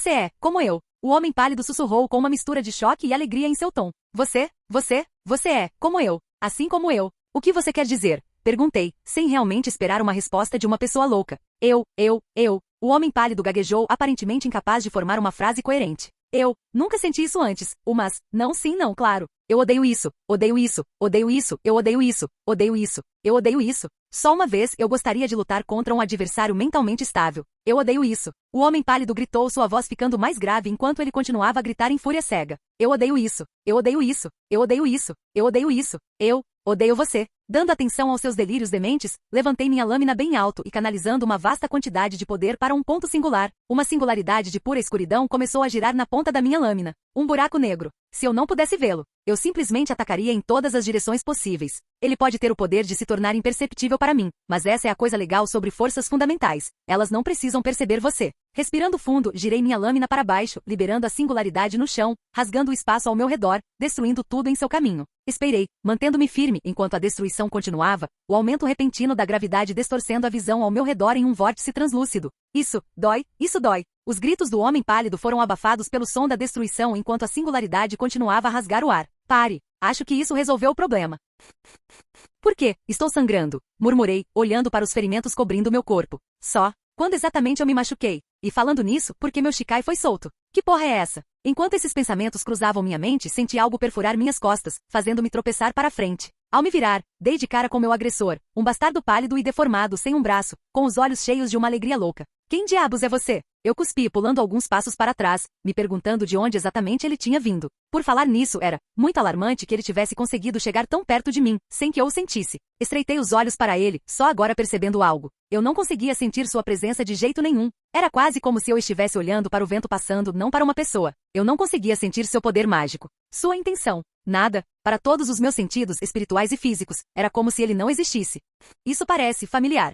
é, como eu. O homem pálido sussurrou com uma mistura de choque e alegria em seu tom. Você é, como eu. Assim como eu. O que você quer dizer? Perguntei, sem realmente esperar uma resposta de uma pessoa louca. Eu. O homem pálido gaguejou, aparentemente incapaz de formar uma frase coerente. Eu nunca senti isso antes. Mas, não, sim, não, claro. Eu odeio isso, odeio isso, odeio isso, eu odeio isso, odeio isso, eu odeio isso. Só uma vez eu gostaria de lutar contra um adversário mentalmente estável. Eu odeio isso. O homem pálido gritou, sua voz ficando mais grave enquanto ele continuava a gritar em fúria cega. Eu odeio isso, eu odeio isso, eu odeio isso, eu odeio isso, eu odeio você. Dando atenção aos seus delírios dementes, levantei minha lâmina bem alto e canalizando uma vasta quantidade de poder para um ponto singular. Uma singularidade de pura escuridão começou a girar na ponta da minha lâmina. Um buraco negro. Se eu não pudesse vê-lo, eu simplesmente atacaria em todas as direções possíveis. Ele pode ter o poder de se tornar imperceptível para mim, mas essa é a coisa legal sobre forças fundamentais. Elas não precisam perceber você. Respirando fundo, girei minha lâmina para baixo, liberando a singularidade no chão, rasgando o espaço ao meu redor, destruindo tudo em seu caminho. Esperei, mantendo-me firme enquanto a destruição continuava, o aumento repentino da gravidade distorcendo a visão ao meu redor em um vórtice translúcido. Isso dói, isso dói. Os gritos do homem pálido foram abafados pelo som da destruição enquanto a singularidade continuava a rasgar o ar. Pare, acho que isso resolveu o problema. Por quê? Estou sangrando, murmurei, olhando para os ferimentos cobrindo meu corpo. Só, quando exatamente eu me machuquei? E falando nisso, porque meu Shikai foi solto? Que porra é essa? Enquanto esses pensamentos cruzavam minha mente, senti algo perfurar minhas costas, fazendo-me tropeçar para a frente. Ao me virar, dei de cara com meu agressor, um bastardo pálido e deformado sem um braço, com os olhos cheios de uma alegria louca. Quem diabos é você? Eu cuspi, pulando alguns passos para trás, me perguntando de onde exatamente ele tinha vindo. Por falar nisso, era muito alarmante que ele tivesse conseguido chegar tão perto de mim, sem que eu o sentisse. Estreitei os olhos para ele, só agora percebendo algo. Eu não conseguia sentir sua presença de jeito nenhum. Era quase como se eu estivesse olhando para o vento passando, não para uma pessoa. Eu não conseguia sentir seu poder mágico. Sua intenção. Nada. Para todos os meus sentidos espirituais e físicos, era como se ele não existisse. Isso parece familiar.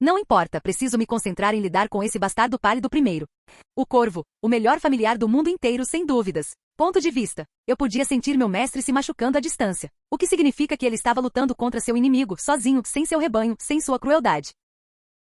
Não importa, preciso me concentrar em lidar com esse bastardo pálido primeiro. O corvo, o melhor familiar do mundo inteiro sem dúvidas. Ponto de vista. Eu podia sentir meu mestre se machucando à distância. O que significa que ele estava lutando contra seu inimigo, sozinho, sem seu rebanho, sem sua crueldade.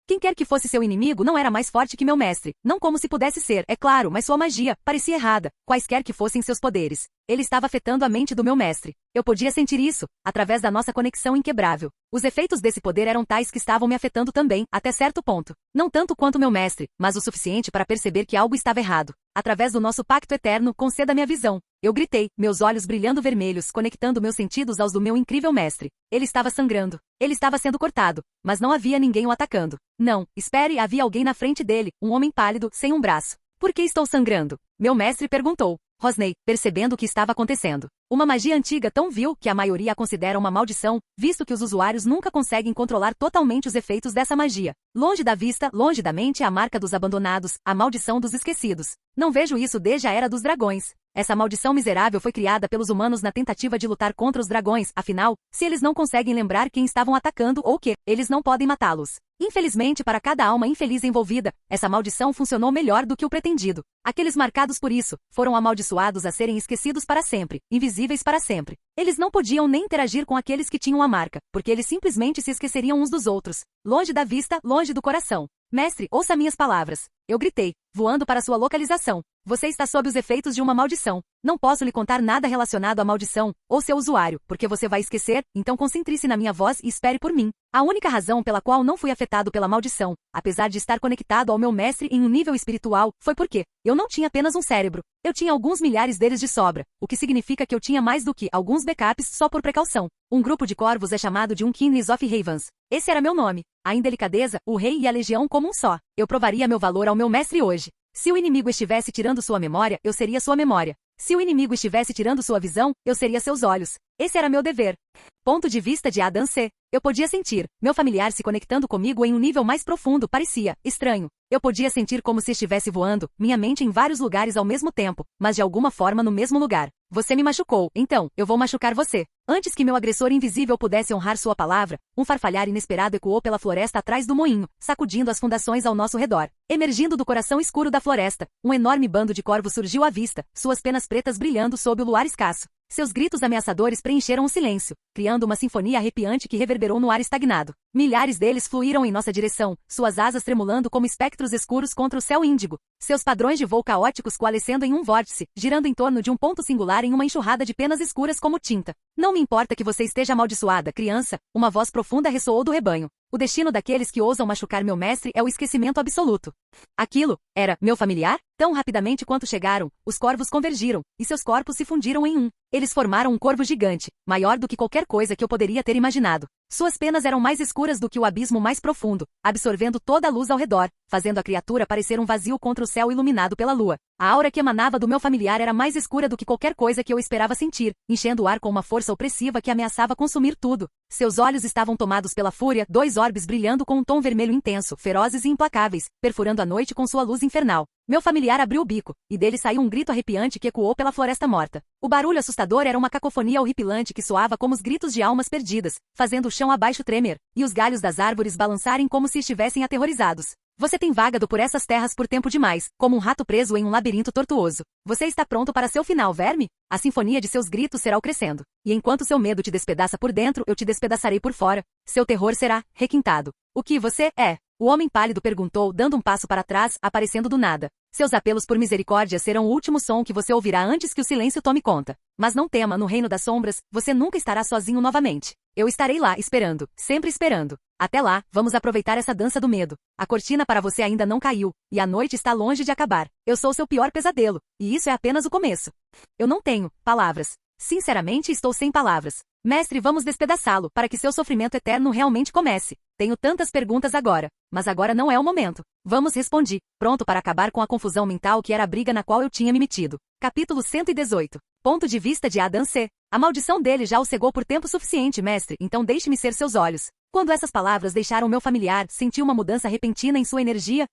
Quem quer que fosse seu inimigo não era mais forte que meu mestre. Não como se pudesse ser, é claro, mas sua magia parecia errada, quaisquer que fossem seus poderes. Ele estava afetando a mente do meu mestre. Eu podia sentir isso, através da nossa conexão inquebrável. Os efeitos desse poder eram tais que estavam me afetando também, até certo ponto. Não tanto quanto meu mestre, mas o suficiente para perceber que algo estava errado. Através do nosso pacto eterno, conceda-me a visão. Eu gritei, meus olhos brilhando vermelhos, conectando meus sentidos aos do meu incrível mestre. Ele estava sangrando. Ele estava sendo cortado, mas não havia ninguém o atacando. Não, espere, havia alguém na frente dele, um homem pálido, sem um braço. Por que estou sangrando? Meu mestre perguntou. Rosnei, percebendo o que estava acontecendo. Uma magia antiga tão vil que a maioria a considera uma maldição, visto que os usuários nunca conseguem controlar totalmente os efeitos dessa magia. Longe da vista, longe da mente, a marca dos abandonados, a maldição dos esquecidos. Não vejo isso desde a Era dos Dragões. Essa maldição miserável foi criada pelos humanos na tentativa de lutar contra os dragões, afinal, se eles não conseguem lembrar quem estavam atacando ou que, eles não podem matá-los. Infelizmente para cada alma infeliz envolvida, essa maldição funcionou melhor do que o pretendido. Aqueles marcados por isso, foram amaldiçoados a serem esquecidos para sempre, invisíveis para sempre. Eles não podiam nem interagir com aqueles que tinham a marca, porque eles simplesmente se esqueceriam uns dos outros. Longe da vista, longe do coração. Mestre, ouça minhas palavras. Eu gritei, voando para sua localização. Você está sob os efeitos de uma maldição. Não posso lhe contar nada relacionado à maldição, ou seu usuário, porque você vai esquecer, então concentre-se na minha voz e espere por mim. A única razão pela qual não fui afetado pela maldição, apesar de estar conectado ao meu mestre em um nível espiritual, foi porque eu não tinha apenas um cérebro. Eu tinha alguns milhares deles de sobra, o que significa que eu tinha mais do que alguns backups só por precaução. Um grupo de corvos é chamado de um Kings of Ravens. Esse era meu nome. A indelicadeza, o rei e a legião como um só. Eu provaria meu valor ao meu mestre hoje. Se o inimigo estivesse tirando sua memória, eu seria sua memória. Se o inimigo estivesse tirando sua visão, eu seria seus olhos. Esse era meu dever. Ponto de vista de Adam C. Eu podia sentir, meu familiar se conectando comigo em um nível mais profundo, parecia estranho. Eu podia sentir como se estivesse voando, minha mente em vários lugares ao mesmo tempo, mas de alguma forma no mesmo lugar. Você me machucou, então, eu vou machucar você. Antes que meu agressor invisível pudesse honrar sua palavra, um farfalhar inesperado ecoou pela floresta atrás do moinho, sacudindo as fundações ao nosso redor. Emergindo do coração escuro da floresta, um enorme bando de corvos surgiu à vista, suas penas pretas brilhando sob o luar escasso. Seus gritos ameaçadores preencheram o silêncio, criando uma sinfonia arrepiante que reverberou no ar estagnado. Milhares deles fluíram em nossa direção, suas asas tremulando como espectros escuros contra o céu índigo. Seus padrões de voo caóticos coalescendo em um vórtice, girando em torno de um ponto singular em uma enxurrada de penas escuras como tinta. Não me importa que você esteja amaldiçoada, criança, uma voz profunda ressoou do rebanho. O destino daqueles que ousam machucar meu mestre é o esquecimento absoluto. Aquilo era meu familiar? Tão rapidamente quanto chegaram, os corvos convergiram, e seus corpos se fundiram em um. Eles formaram um corvo gigante, maior do que qualquer coisa que eu poderia ter imaginado. Suas penas eram mais escuras do que o abismo mais profundo, absorvendo toda a luz ao redor, fazendo a criatura parecer um vazio contra o céu iluminado pela lua. A aura que emanava do meu familiar era mais escura do que qualquer coisa que eu esperava sentir, enchendo o ar com uma força opressiva que ameaçava consumir tudo. Seus olhos estavam tomados pela fúria, 2 orbes brilhando com um tom vermelho intenso, ferozes e implacáveis, perfurando a noite com sua luz infernal. Meu familiar abriu o bico, e dele saiu um grito arrepiante que ecoou pela floresta morta. O barulho assustador era uma cacofonia horripilante que soava como os gritos de almas perdidas, fazendo o chão abaixo tremer, e os galhos das árvores balançarem como se estivessem aterrorizados. Você tem vagado por essas terras por tempo demais, como um rato preso em um labirinto tortuoso. Você está pronto para seu final, verme? A sinfonia de seus gritos será o crescendo. E enquanto seu medo te despedaça por dentro, eu te despedaçarei por fora. Seu terror será requintado. O que você é? O homem pálido perguntou, dando um passo para trás, aparecendo do nada. Seus apelos por misericórdia serão o último som que você ouvirá antes que o silêncio tome conta. Mas não tema, no reino das sombras, você nunca estará sozinho novamente. Eu estarei lá, esperando, sempre esperando. Até lá, vamos aproveitar essa dança do medo. A cortina para você ainda não caiu, e a noite está longe de acabar. Eu sou seu pior pesadelo, e isso é apenas o começo. Eu não tenho palavras. Sinceramente, estou sem palavras. Mestre, vamos despedaçá-lo, para que seu sofrimento eterno realmente comece. Tenho tantas perguntas agora, mas agora não é o momento. Vamos, respondi, pronto para acabar com a confusão mental que era a briga na qual eu tinha me metido. Capítulo 118. Ponto de vista de Adam C. A maldição dele já o cegou por tempo suficiente, mestre, então deixe-me ser seus olhos. Quando essas palavras deixaram meu familiar, senti uma mudança repentina em sua energia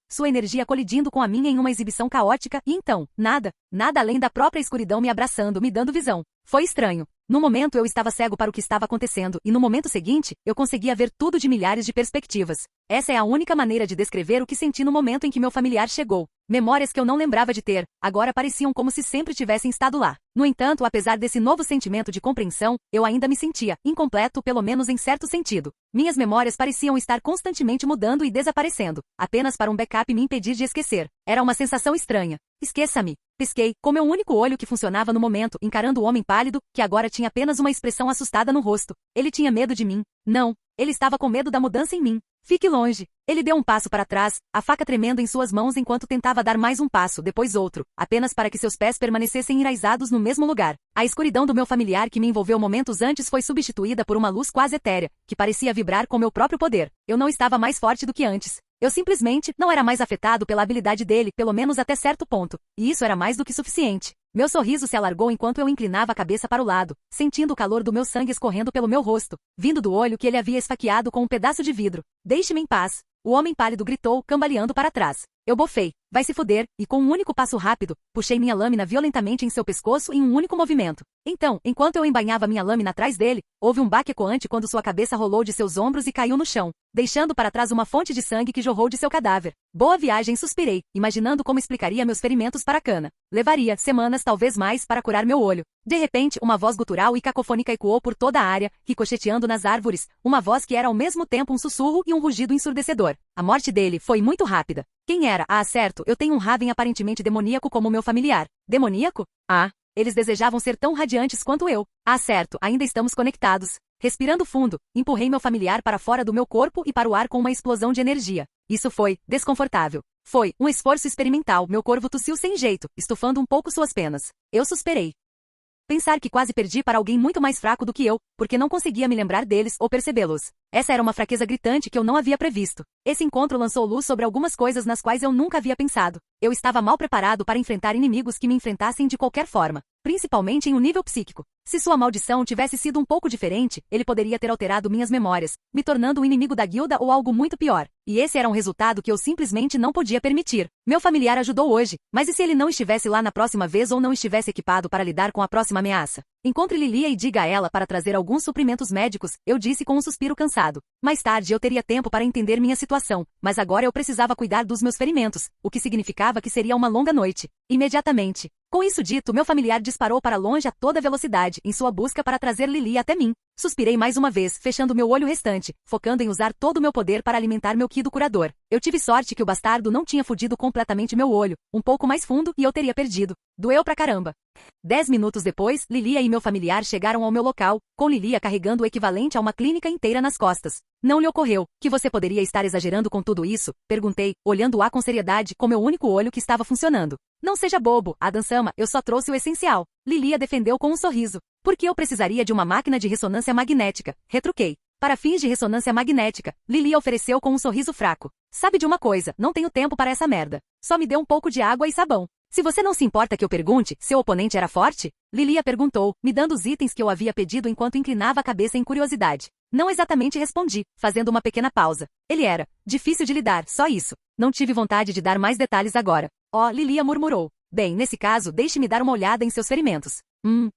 colidindo com a minha em uma exibição caótica, e então, nada além da própria escuridão me abraçando, me dando visão. Foi estranho. No momento eu estava cego para o que estava acontecendo, e no momento seguinte, eu conseguia ver tudo de milhares de perspectivas. Essa é a única maneira de descrever o que senti no momento em que meu familiar chegou. Memórias que eu não lembrava de ter, agora pareciam como se sempre tivessem estado lá. No entanto, apesar desse novo sentimento de compreensão, eu ainda me sentia incompleto, pelo menos em certo sentido. Minhas memórias pareciam estar constantemente mudando e desaparecendo, apenas para um backup me impedir de esquecer. Era uma sensação estranha. Esqueça-me. Pisquei, com meu único olho que funcionava no momento, encarando o homem pálido, que agora tinha apenas uma expressão assustada no rosto. Ele tinha medo de mim. Não. Ele estava com medo da mudança em mim. Fique longe. Ele deu um passo para trás, a faca tremendo em suas mãos enquanto tentava dar mais um passo, depois outro, apenas para que seus pés permanecessem enraizados no mesmo lugar. A escuridão do meu familiar que me envolveu momentos antes foi substituída por uma luz quase etérea, que parecia vibrar com meu próprio poder. Eu não estava mais forte do que antes. Eu simplesmente não era mais afetado pela habilidade dele, pelo menos até certo ponto, e isso era mais do que suficiente. Meu sorriso se alargou enquanto eu inclinava a cabeça para o lado, sentindo o calor do meu sangue escorrendo pelo meu rosto, vindo do olho que ele havia esfaqueado com um pedaço de vidro. Deixe-me em paz. O homem pálido gritou, cambaleando para trás. Eu bofei. Vai se fuder, e com um único passo rápido, puxei minha lâmina violentamente em seu pescoço em um único movimento. Então, enquanto eu embainhava minha lâmina atrás dele, houve um baque ecoante quando sua cabeça rolou de seus ombros e caiu no chão, deixando para trás uma fonte de sangue que jorrou de seu cadáver. Boa viagem, suspirei, imaginando como explicaria meus ferimentos para Cana. Levaria semanas, talvez mais, para curar meu olho. De repente, uma voz gutural e cacofônica ecoou por toda a área, ricocheteando nas árvores, uma voz que era ao mesmo tempo um sussurro e um rugido ensurdecedor. A morte dele foi muito rápida. Quem era? Ah, certo, eu tenho um Raven aparentemente demoníaco como meu familiar. Demoníaco? Ah, eles desejavam ser tão radiantes quanto eu. Ah, certo, ainda estamos conectados. Respirando fundo, empurrei meu familiar para fora do meu corpo e para o ar com uma explosão de energia. Isso foi desconfortável. Foi um esforço experimental, meu corvo tossiu sem jeito, estufando um pouco suas penas. Eu suspirei. Pensar que quase perdi para alguém muito mais fraco do que eu, porque não conseguia me lembrar deles ou percebê-los. Essa era uma fraqueza gritante que eu não havia previsto. Esse encontro lançou luz sobre algumas coisas nas quais eu nunca havia pensado. Eu estava mal preparado para enfrentar inimigos que me enfrentassem de qualquer forma, principalmente em um nível psíquico. Se sua maldição tivesse sido um pouco diferente, ele poderia ter alterado minhas memórias, me tornando um inimigo da guilda ou algo muito pior. E esse era um resultado que eu simplesmente não podia permitir. Meu familiar ajudou hoje, mas e se ele não estivesse lá na próxima vez ou não estivesse equipado para lidar com a próxima ameaça? Encontre Lilia e diga a ela para trazer alguns suprimentos médicos, eu disse com um suspiro cansado. Mais tarde eu teria tempo para entender minha situação, mas agora eu precisava cuidar dos meus ferimentos, o que significava que seria uma longa noite. Imediatamente. Com isso dito, meu familiar disparou para longe a toda velocidade, em sua busca para trazer Lilia até mim. Suspirei mais uma vez, fechando meu olho restante, focando em usar todo o meu poder para alimentar meu ki do curador. Eu tive sorte que o bastardo não tinha fudido completamente meu olho, um pouco mais fundo e eu teria perdido. Doeu pra caramba. 10 minutos depois, Lilia e meu familiar chegaram ao meu local, com Lilia carregando o equivalente a uma clínica inteira nas costas. Não lhe ocorreu que você poderia estar exagerando com tudo isso? Perguntei, olhando-a com seriedade com meu único olho que estava funcionando. Não seja bobo, Adam-sama, eu só trouxe o essencial. Lilia defendeu com um sorriso. Por que eu precisaria de uma máquina de ressonância magnética? Retruquei. Para fins de ressonância magnética, Lilia ofereceu com um sorriso fraco. Sabe de uma coisa, não tenho tempo para essa merda. Só me dê um pouco de água e sabão. Se você não se importa que eu pergunte, seu oponente era forte? Lilia perguntou, me dando os itens que eu havia pedido enquanto inclinava a cabeça em curiosidade. Não exatamente respondi, fazendo uma pequena pausa. Ele era difícil de lidar, só isso. Não tive vontade de dar mais detalhes agora. Oh, Lilia murmurou. Bem, nesse caso, deixe-me dar uma olhada em seus ferimentos.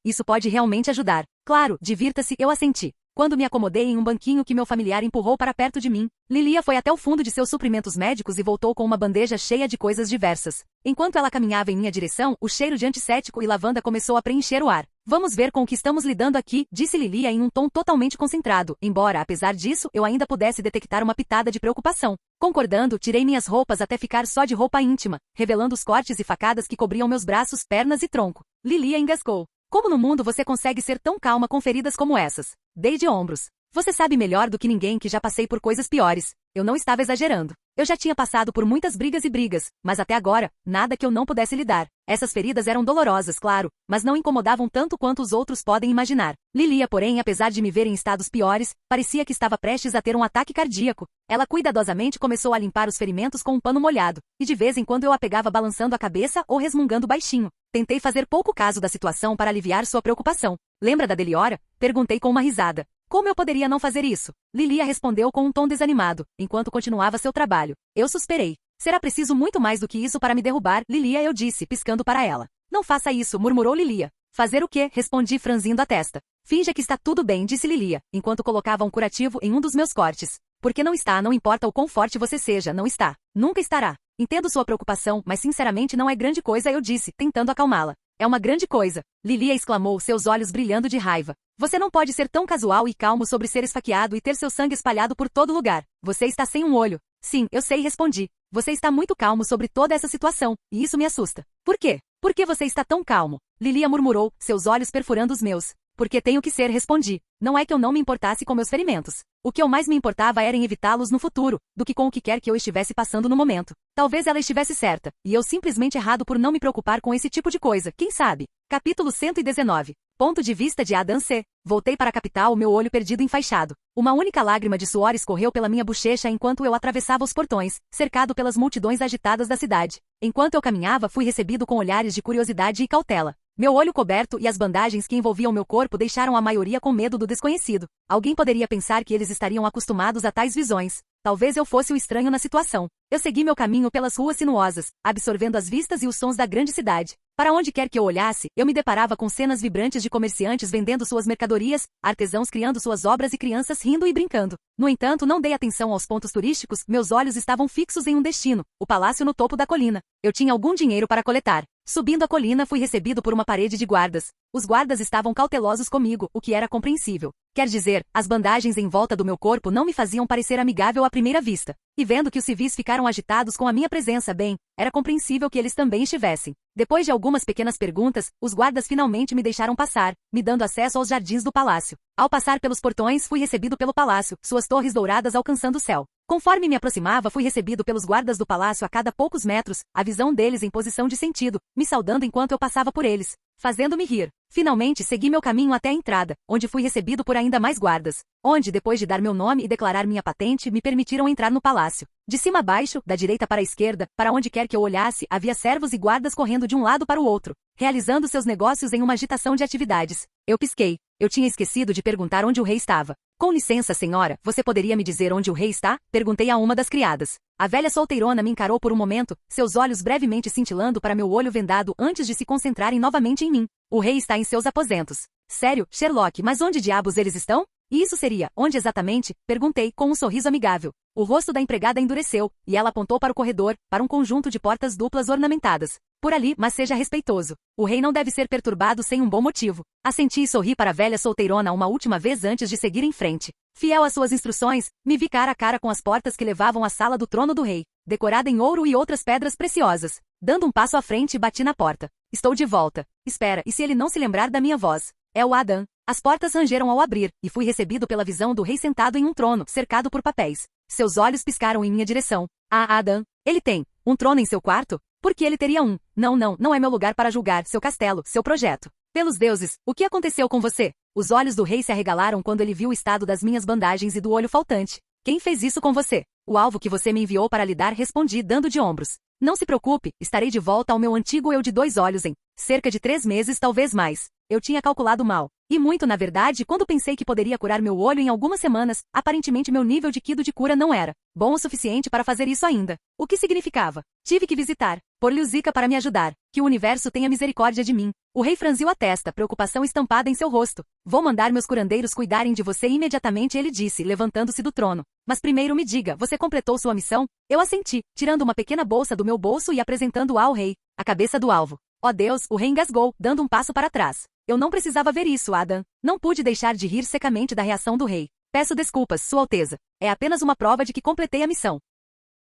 Isso pode realmente ajudar. Claro, divirta-se, eu assenti. Quando me acomodei em um banquinho que meu familiar empurrou para perto de mim, Lilia foi até o fundo de seus suprimentos médicos e voltou com uma bandeja cheia de coisas diversas. Enquanto ela caminhava em minha direção, o cheiro de antisséptico e lavanda começou a preencher o ar. Vamos ver com o que estamos lidando aqui, disse Lilia em um tom totalmente concentrado, embora, apesar disso, eu ainda pudesse detectar uma pitada de preocupação. Concordando, tirei minhas roupas até ficar só de roupa íntima, revelando os cortes e facadas que cobriam meus braços, pernas e tronco. Lilia engasgou. Como no mundo você consegue ser tão calma com feridas como essas? Dei de ombros. Você sabe melhor do que ninguém que já passei por coisas piores. Eu não estava exagerando. Eu já tinha passado por muitas brigas, mas até agora, nada que eu não pudesse lidar. Essas feridas eram dolorosas, claro, mas não incomodavam tanto quanto os outros podem imaginar. Lilia, porém, apesar de me ver em estados piores, parecia que estava prestes a ter um ataque cardíaco. Ela cuidadosamente começou a limpar os ferimentos com um pano molhado, e de vez em quando eu a pegava balançando a cabeça ou resmungando baixinho. Tentei fazer pouco caso da situação para aliviar sua preocupação. Lembra da Deliora? Perguntei com uma risada. Como eu poderia não fazer isso? Lilia respondeu com um tom desanimado, enquanto continuava seu trabalho. Eu suspirei. Será preciso muito mais do que isso para me derrubar, Lilia, eu disse, piscando para ela. Não faça isso, murmurou Lilia. Fazer o quê? Respondi franzindo a testa. Finja que está tudo bem, disse Lilia, enquanto colocava um curativo em um dos meus cortes. Porque não está, não importa o quão forte você seja, não está. Nunca estará. Entendo sua preocupação, mas sinceramente não é grande coisa, eu disse, tentando acalmá-la. É uma grande coisa, Lilia exclamou, seus olhos brilhando de raiva. Você não pode ser tão casual e calmo sobre ser esfaqueado e ter seu sangue espalhado por todo lugar. Você está sem um olho. Sim, eu sei, respondi. Você está muito calmo sobre toda essa situação, e isso me assusta. Por quê? Por que você está tão calmo? Lilia murmurou, seus olhos perfurando os meus. Porque tenho que ser, respondi. Não é que eu não me importasse com meus ferimentos. O que eu mais me importava era em evitá-los no futuro, do que com o que quer que eu estivesse passando no momento. Talvez ela estivesse certa, e eu simplesmente errado por não me preocupar com esse tipo de coisa, quem sabe? Capítulo 119. Ponto de vista de Adam C. Voltei para a capital, meu olho perdido enfaixado. Uma única lágrima de suor escorreu pela minha bochecha enquanto eu atravessava os portões, cercado pelas multidões agitadas da cidade. Enquanto eu caminhava, fui recebido com olhares de curiosidade e cautela. Meu olho coberto e as bandagens que envolviam meu corpo deixaram a maioria com medo do desconhecido. Alguém poderia pensar que eles estariam acostumados a tais visões. Talvez eu fosse o estranho na situação. Eu segui meu caminho pelas ruas sinuosas, absorvendo as vistas e os sons da grande cidade. Para onde quer que eu olhasse, eu me deparava com cenas vibrantes de comerciantes vendendo suas mercadorias, artesãos criando suas obras e crianças rindo e brincando. No entanto, não dei atenção aos pontos turísticos, meus olhos estavam fixos em um destino, o palácio no topo da colina. Eu tinha algum dinheiro para coletar. Subindo a colina, fui recebido por uma parede de guardas. Os guardas estavam cautelosos comigo, o que era compreensível. Quer dizer, as bandagens em volta do meu corpo não me faziam parecer amigável à primeira vista. E vendo que os civis ficaram agitados com a minha presença, bem, era compreensível que eles também estivessem. Depois de algumas pequenas perguntas, os guardas finalmente me deixaram passar, me dando acesso aos jardins do palácio. Ao passar pelos portões, fui recebido pelo palácio, suas torres douradas alcançando o céu. Conforme me aproximava, fui recebido pelos guardas do palácio a cada poucos metros, a visão deles em posição de sentido, me saudando enquanto eu passava por eles, fazendo-me rir. Finalmente, segui meu caminho até a entrada, onde fui recebido por ainda mais guardas, onde, depois de dar meu nome e declarar minha patente, me permitiram entrar no palácio. De cima a baixo, da direita para a esquerda, para onde quer que eu olhasse, havia servos e guardas correndo de um lado para o outro, realizando seus negócios em uma agitação de atividades. Eu pisquei. Eu tinha esquecido de perguntar onde o rei estava. Com licença, senhora, você poderia me dizer onde o rei está? Perguntei a uma das criadas. A velha solteirona me encarou por um momento, seus olhos brevemente cintilando para meu olho vendado antes de se concentrarem novamente em mim. O rei está em seus aposentos. Sério, Sherlock, mas onde diabos eles estão? E isso seria, onde exatamente? Perguntei, com um sorriso amigável. O rosto da empregada endureceu, e ela apontou para o corredor, para um conjunto de portas duplas ornamentadas. Por ali, mas seja respeitoso. O rei não deve ser perturbado sem um bom motivo. Assenti e sorri para a velha solteirona uma última vez antes de seguir em frente. Fiel às suas instruções, me vi cara a cara com as portas que levavam à sala do trono do rei, decorada em ouro e outras pedras preciosas. Dando um passo à frente, bati na porta. Estou de volta. Espera, e se ele não se lembrar da minha voz? É o Adam. As portas rangeram ao abrir, e fui recebido pela visão do rei sentado em um trono, cercado por papéis. Seus olhos piscaram em minha direção. Ah, Adam. Ele tem um trono em seu quarto? Por que ele teria um? Não é meu lugar para julgar seu castelo, seu projeto. Pelos deuses, o que aconteceu com você? Os olhos do rei se arregalaram quando ele viu o estado das minhas bandagens e do olho faltante. Quem fez isso com você? O alvo que você me enviou para lidar, respondi dando de ombros. Não se preocupe, estarei de volta ao meu antigo eu de 2 olhos em cerca de 3 meses, talvez mais. Eu tinha calculado mal. E muito, na verdade, quando pensei que poderia curar meu olho em algumas semanas, aparentemente meu nível de Kido de cura não era bom o suficiente para fazer isso ainda. O que significava? Tive que visitar Porliuzica para me ajudar. Que o universo tenha misericórdia de mim. O rei franziu a testa, preocupação estampada em seu rosto. Vou mandar meus curandeiros cuidarem de você imediatamente, ele disse, levantando-se do trono. Mas primeiro me diga, você completou sua missão? Eu assenti, tirando uma pequena bolsa do meu bolso e apresentando-a ao rei. A cabeça do alvo. Ó Deus, o rei engasgou, dando um passo para trás. Eu não precisava ver isso, Adam. Não pude deixar de rir secamente da reação do rei. Peço desculpas, Sua Alteza. É apenas uma prova de que completei a missão.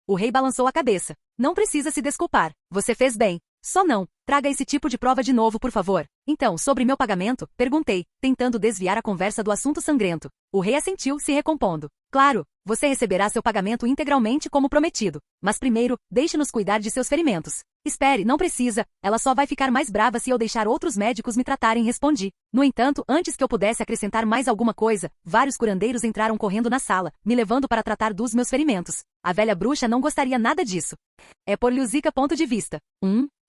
O rei balançou a cabeça. Não precisa se desculpar. Você fez bem. Só não. Traga esse tipo de prova de novo, por favor. Então, sobre meu pagamento, perguntei, tentando desviar a conversa do assunto sangrento. O rei assentiu, se recompondo. Claro, você receberá seu pagamento integralmente como prometido. Mas primeiro, deixe-nos cuidar de seus ferimentos. Espere, não precisa. Ela só vai ficar mais brava se eu deixar outros médicos me tratarem, respondi. No entanto, antes que eu pudesse acrescentar mais alguma coisa, vários curandeiros entraram correndo na sala, me levando para tratar dos meus ferimentos. A velha bruxa não gostaria nada disso. É Porliuzica ponto de vista.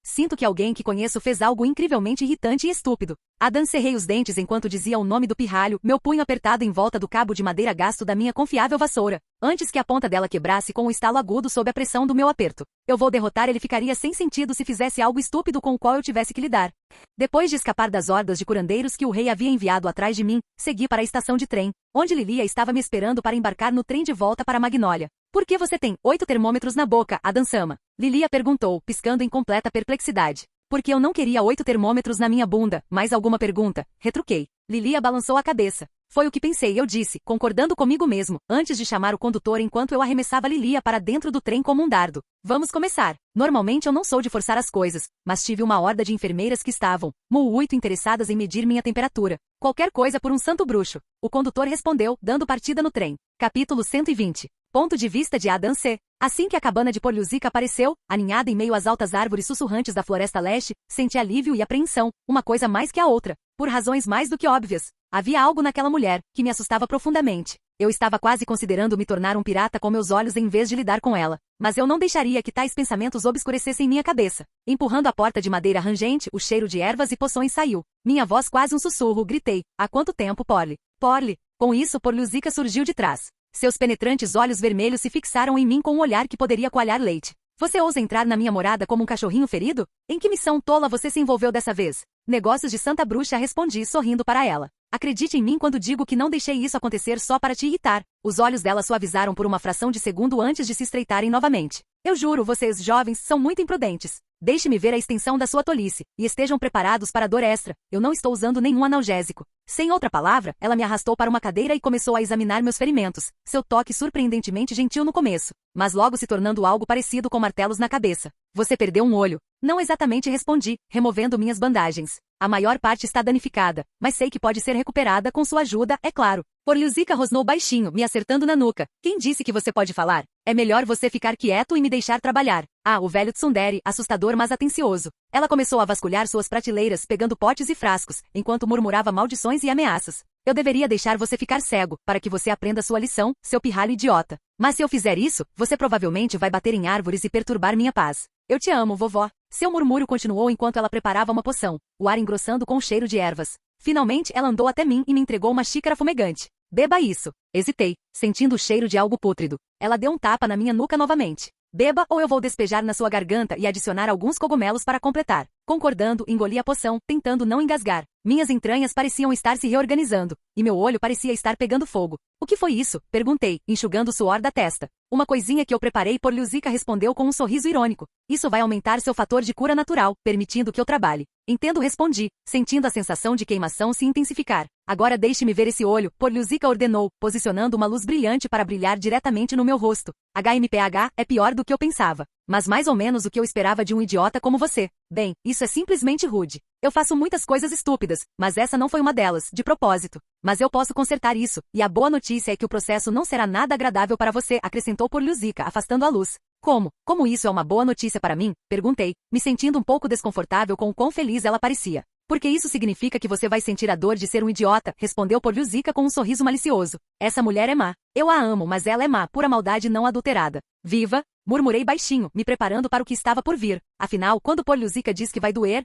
Sinto que alguém que conheço fez algo incrivelmente irritante e estúpido. Adam cerrei os dentes enquanto dizia o nome do pirralho, meu punho apertado em volta do cabo de madeira gasto da minha confiável vassoura, antes que a ponta dela quebrasse com um estalo agudo sob a pressão do meu aperto. Eu vou derrotar, ele ficaria sem sentido se fizesse algo estúpido com o qual eu tivesse que lidar. Depois de escapar das hordas de curandeiros que o rei havia enviado atrás de mim, segui para a estação de trem, onde Lilia estava me esperando para embarcar no trem de volta para Magnólia. Por que você tem 8 termômetros na boca, Adam-sama? Lilia perguntou, piscando em completa perplexidade. Porque eu não queria 8 termômetros na minha bunda. Mais alguma pergunta? Retruquei. Lilia balançou a cabeça. Foi o que pensei, eu disse, concordando comigo mesmo, antes de chamar o condutor enquanto eu arremessava Lilia para dentro do trem como um dardo. Vamos começar. Normalmente eu não sou de forçar as coisas, mas tive uma horda de enfermeiras que estavam muito interessadas em medir minha temperatura. Qualquer coisa por um santo bruxo. O condutor respondeu, dando partida no trem. Capítulo 120. Ponto de vista de Adam C. Assim que a cabana de Porliuzica apareceu, aninhada em meio às altas árvores sussurrantes da floresta leste, senti alívio e apreensão, uma coisa mais que a outra, por razões mais do que óbvias. Havia algo naquela mulher, que me assustava profundamente. Eu estava quase considerando me tornar um pirata com meus olhos em vez de lidar com ela. Mas eu não deixaria que tais pensamentos obscurecessem minha cabeça. Empurrando a porta de madeira rangente, o cheiro de ervas e poções saiu. Minha voz quase um sussurro, gritei. Há quanto tempo, Porli? Porli. Com isso, Porliuzica surgiu de trás. Seus penetrantes olhos vermelhos se fixaram em mim com um olhar que poderia coalhar leite. Você ousa entrar na minha morada como um cachorrinho ferido? Em que missão tola você se envolveu dessa vez? Negócios de Santa Bruxa, respondi sorrindo para ela. Acredite em mim quando digo que não deixei isso acontecer só para te irritar. Os olhos dela suavizaram por uma fração de segundo antes de se estreitarem novamente. Eu juro, vocês jovens são muito imprudentes. Deixe-me ver a extensão da sua tolice, e estejam preparados para a dor extra. Eu não estou usando nenhum analgésico. Sem outra palavra, ela me arrastou para uma cadeira e começou a examinar meus ferimentos. Seu toque surpreendentemente gentil no começo, mas logo se tornando algo parecido com martelos na cabeça. Você perdeu um olho. Não exatamente, respondi, removendo minhas bandagens. A maior parte está danificada, mas sei que pode ser recuperada com sua ajuda, é claro. Porliuzica rosnou baixinho, me acertando na nuca. Quem disse que você pode falar? É melhor você ficar quieto e me deixar trabalhar. Ah, o velho tsundere, assustador mas atencioso. Ela começou a vasculhar suas prateleiras, pegando potes e frascos, enquanto murmurava maldições e ameaças. Eu deveria deixar você ficar cego, para que você aprenda sua lição, seu pirralho idiota. Mas se eu fizer isso, você provavelmente vai bater em árvores e perturbar minha paz. Eu te amo, vovó. Seu murmúrio continuou enquanto ela preparava uma poção, o ar engrossando com o cheiro de ervas. Finalmente, ela andou até mim e me entregou uma xícara fumegante. Beba isso. Hesitei, sentindo o cheiro de algo pútrido. Ela deu um tapa na minha nuca novamente. Beba ou eu vou despejar na sua garganta e adicionar alguns cogumelos para completar. Concordando, engoli a poção, tentando não engasgar. Minhas entranhas pareciam estar se reorganizando, e meu olho parecia estar pegando fogo. O que foi isso? Perguntei, enxugando o suor da testa. Uma coisinha que eu preparei, Porliuzica respondeu com um sorriso irônico. Isso vai aumentar seu fator de cura natural, permitindo que eu trabalhe. Entendo, respondi, sentindo a sensação de queimação se intensificar. Agora deixe-me ver esse olho, Porliuzica ordenou, posicionando uma luz brilhante para brilhar diretamente no meu rosto. HMPH é pior do que eu pensava, mas mais ou menos o que eu esperava de um idiota como você. Bem, isso é simplesmente rude. Eu faço muitas coisas estúpidas, mas essa não foi uma delas, de propósito. Mas eu posso consertar isso, e a boa notícia é que o processo não será nada agradável para você, acrescentou Porliuzica, afastando a luz. Como? Como isso é uma boa notícia para mim? Perguntei, me sentindo um pouco desconfortável com o quão feliz ela parecia. Porque isso significa que você vai sentir a dor de ser um idiota, respondeu Porliuzica com um sorriso malicioso. Essa mulher é má. Eu a amo, mas ela é má, pura maldade não adulterada. Viva! Murmurei baixinho, me preparando para o que estava por vir. Afinal, quando Porliuzica diz que vai doer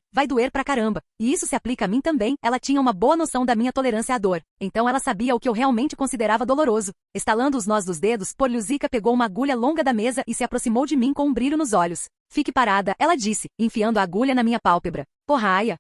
pra caramba. E isso se aplica a mim também, ela tinha uma boa noção da minha tolerância à dor. Então ela sabia o que eu realmente considerava doloroso. Estalando os nós dos dedos, Porliuzica pegou uma agulha longa da mesa e se aproximou de mim com um brilho nos olhos. Fique parada, ela disse, enfiando a agulha na minha pálpebra. Porraia!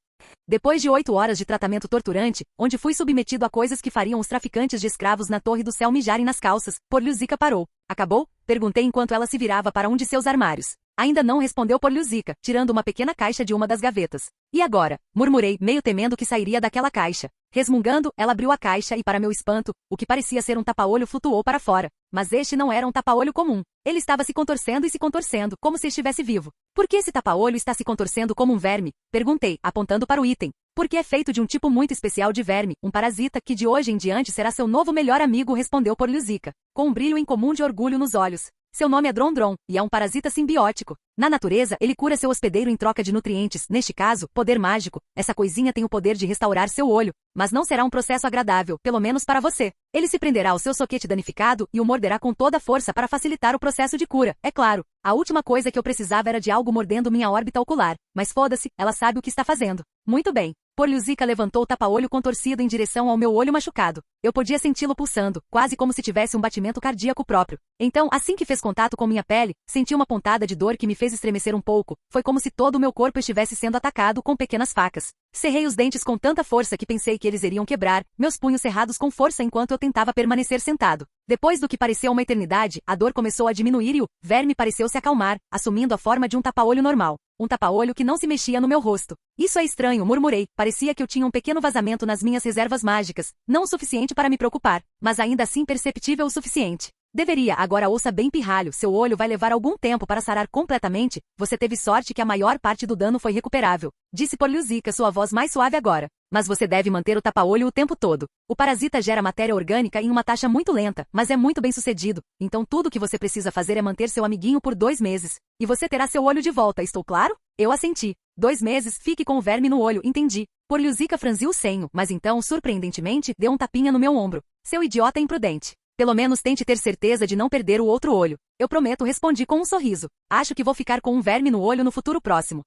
Depois de 8 horas de tratamento torturante, onde fui submetido a coisas que fariam os traficantes de escravos na Torre do Céu mijarem nas calças, Porliuzica parou. Acabou? Perguntei enquanto ela se virava para um de seus armários. Ainda não respondeu Porliuzica, tirando uma pequena caixa de uma das gavetas. E agora? Murmurei, meio temendo que sairia daquela caixa. Resmungando, ela abriu a caixa e, para meu espanto, o que parecia ser um tapa-olho flutuou para fora. Mas este não era um tapa-olho comum. Ele estava se contorcendo e se contorcendo, como se estivesse vivo. Por que esse tapa-olho está se contorcendo como um verme? Perguntei, apontando para o item. Porque é feito de um tipo muito especial de verme, um parasita que de hoje em diante será seu novo melhor amigo, respondeu Porliuzica, com um brilho incomum de orgulho nos olhos. Seu nome é Drondron, e é um parasita simbiótico. Na natureza, ele cura seu hospedeiro em troca de nutrientes, neste caso, poder mágico. Essa coisinha tem o poder de restaurar seu olho, mas não será um processo agradável, pelo menos para você. Ele se prenderá ao seu soquete danificado e o morderá com toda a força para facilitar o processo de cura, é claro. A última coisa que eu precisava era de algo mordendo minha órbita ocular, mas foda-se, ela sabe o que está fazendo. Muito bem. Porliuzica levantou o tapa-olho contorcido em direção ao meu olho machucado. Eu podia senti-lo pulsando, quase como se tivesse um batimento cardíaco próprio. Então, assim que fez contato com minha pele, senti uma pontada de dor que me fez estremecer um pouco. Foi como se todo o meu corpo estivesse sendo atacado com pequenas facas. Cerrei os dentes com tanta força que pensei que eles iriam quebrar, meus punhos cerrados com força enquanto eu tentava permanecer sentado. Depois do que pareceu uma eternidade, a dor começou a diminuir e o verme pareceu se acalmar, assumindo a forma de um tapa-olho normal. Um tapa-olho que não se mexia no meu rosto. Isso é estranho, murmurei. Parecia que eu tinha um pequeno vazamento nas minhas reservas mágicas. Não o suficiente para me preocupar, mas ainda assim perceptível o suficiente. Deveria, agora ouça bem, pirralho, seu olho vai levar algum tempo para sarar completamente. Você teve sorte que a maior parte do dano foi recuperável. Disse Porliuzica, sua voz mais suave agora. Mas você deve manter o tapa-olho o tempo todo. O parasita gera matéria orgânica em uma taxa muito lenta, mas é muito bem sucedido. Então tudo o que você precisa fazer é manter seu amiguinho por 2 meses. E você terá seu olho de volta, estou claro? Eu assenti. 2 meses, fique com o verme no olho, entendi. Porliuzica franziu o senho, mas então, surpreendentemente, deu um tapinha no meu ombro. Seu idiota imprudente. Pelo menos tente ter certeza de não perder o outro olho. Eu prometo, respondi com um sorriso. Acho que vou ficar com um verme no olho no futuro próximo.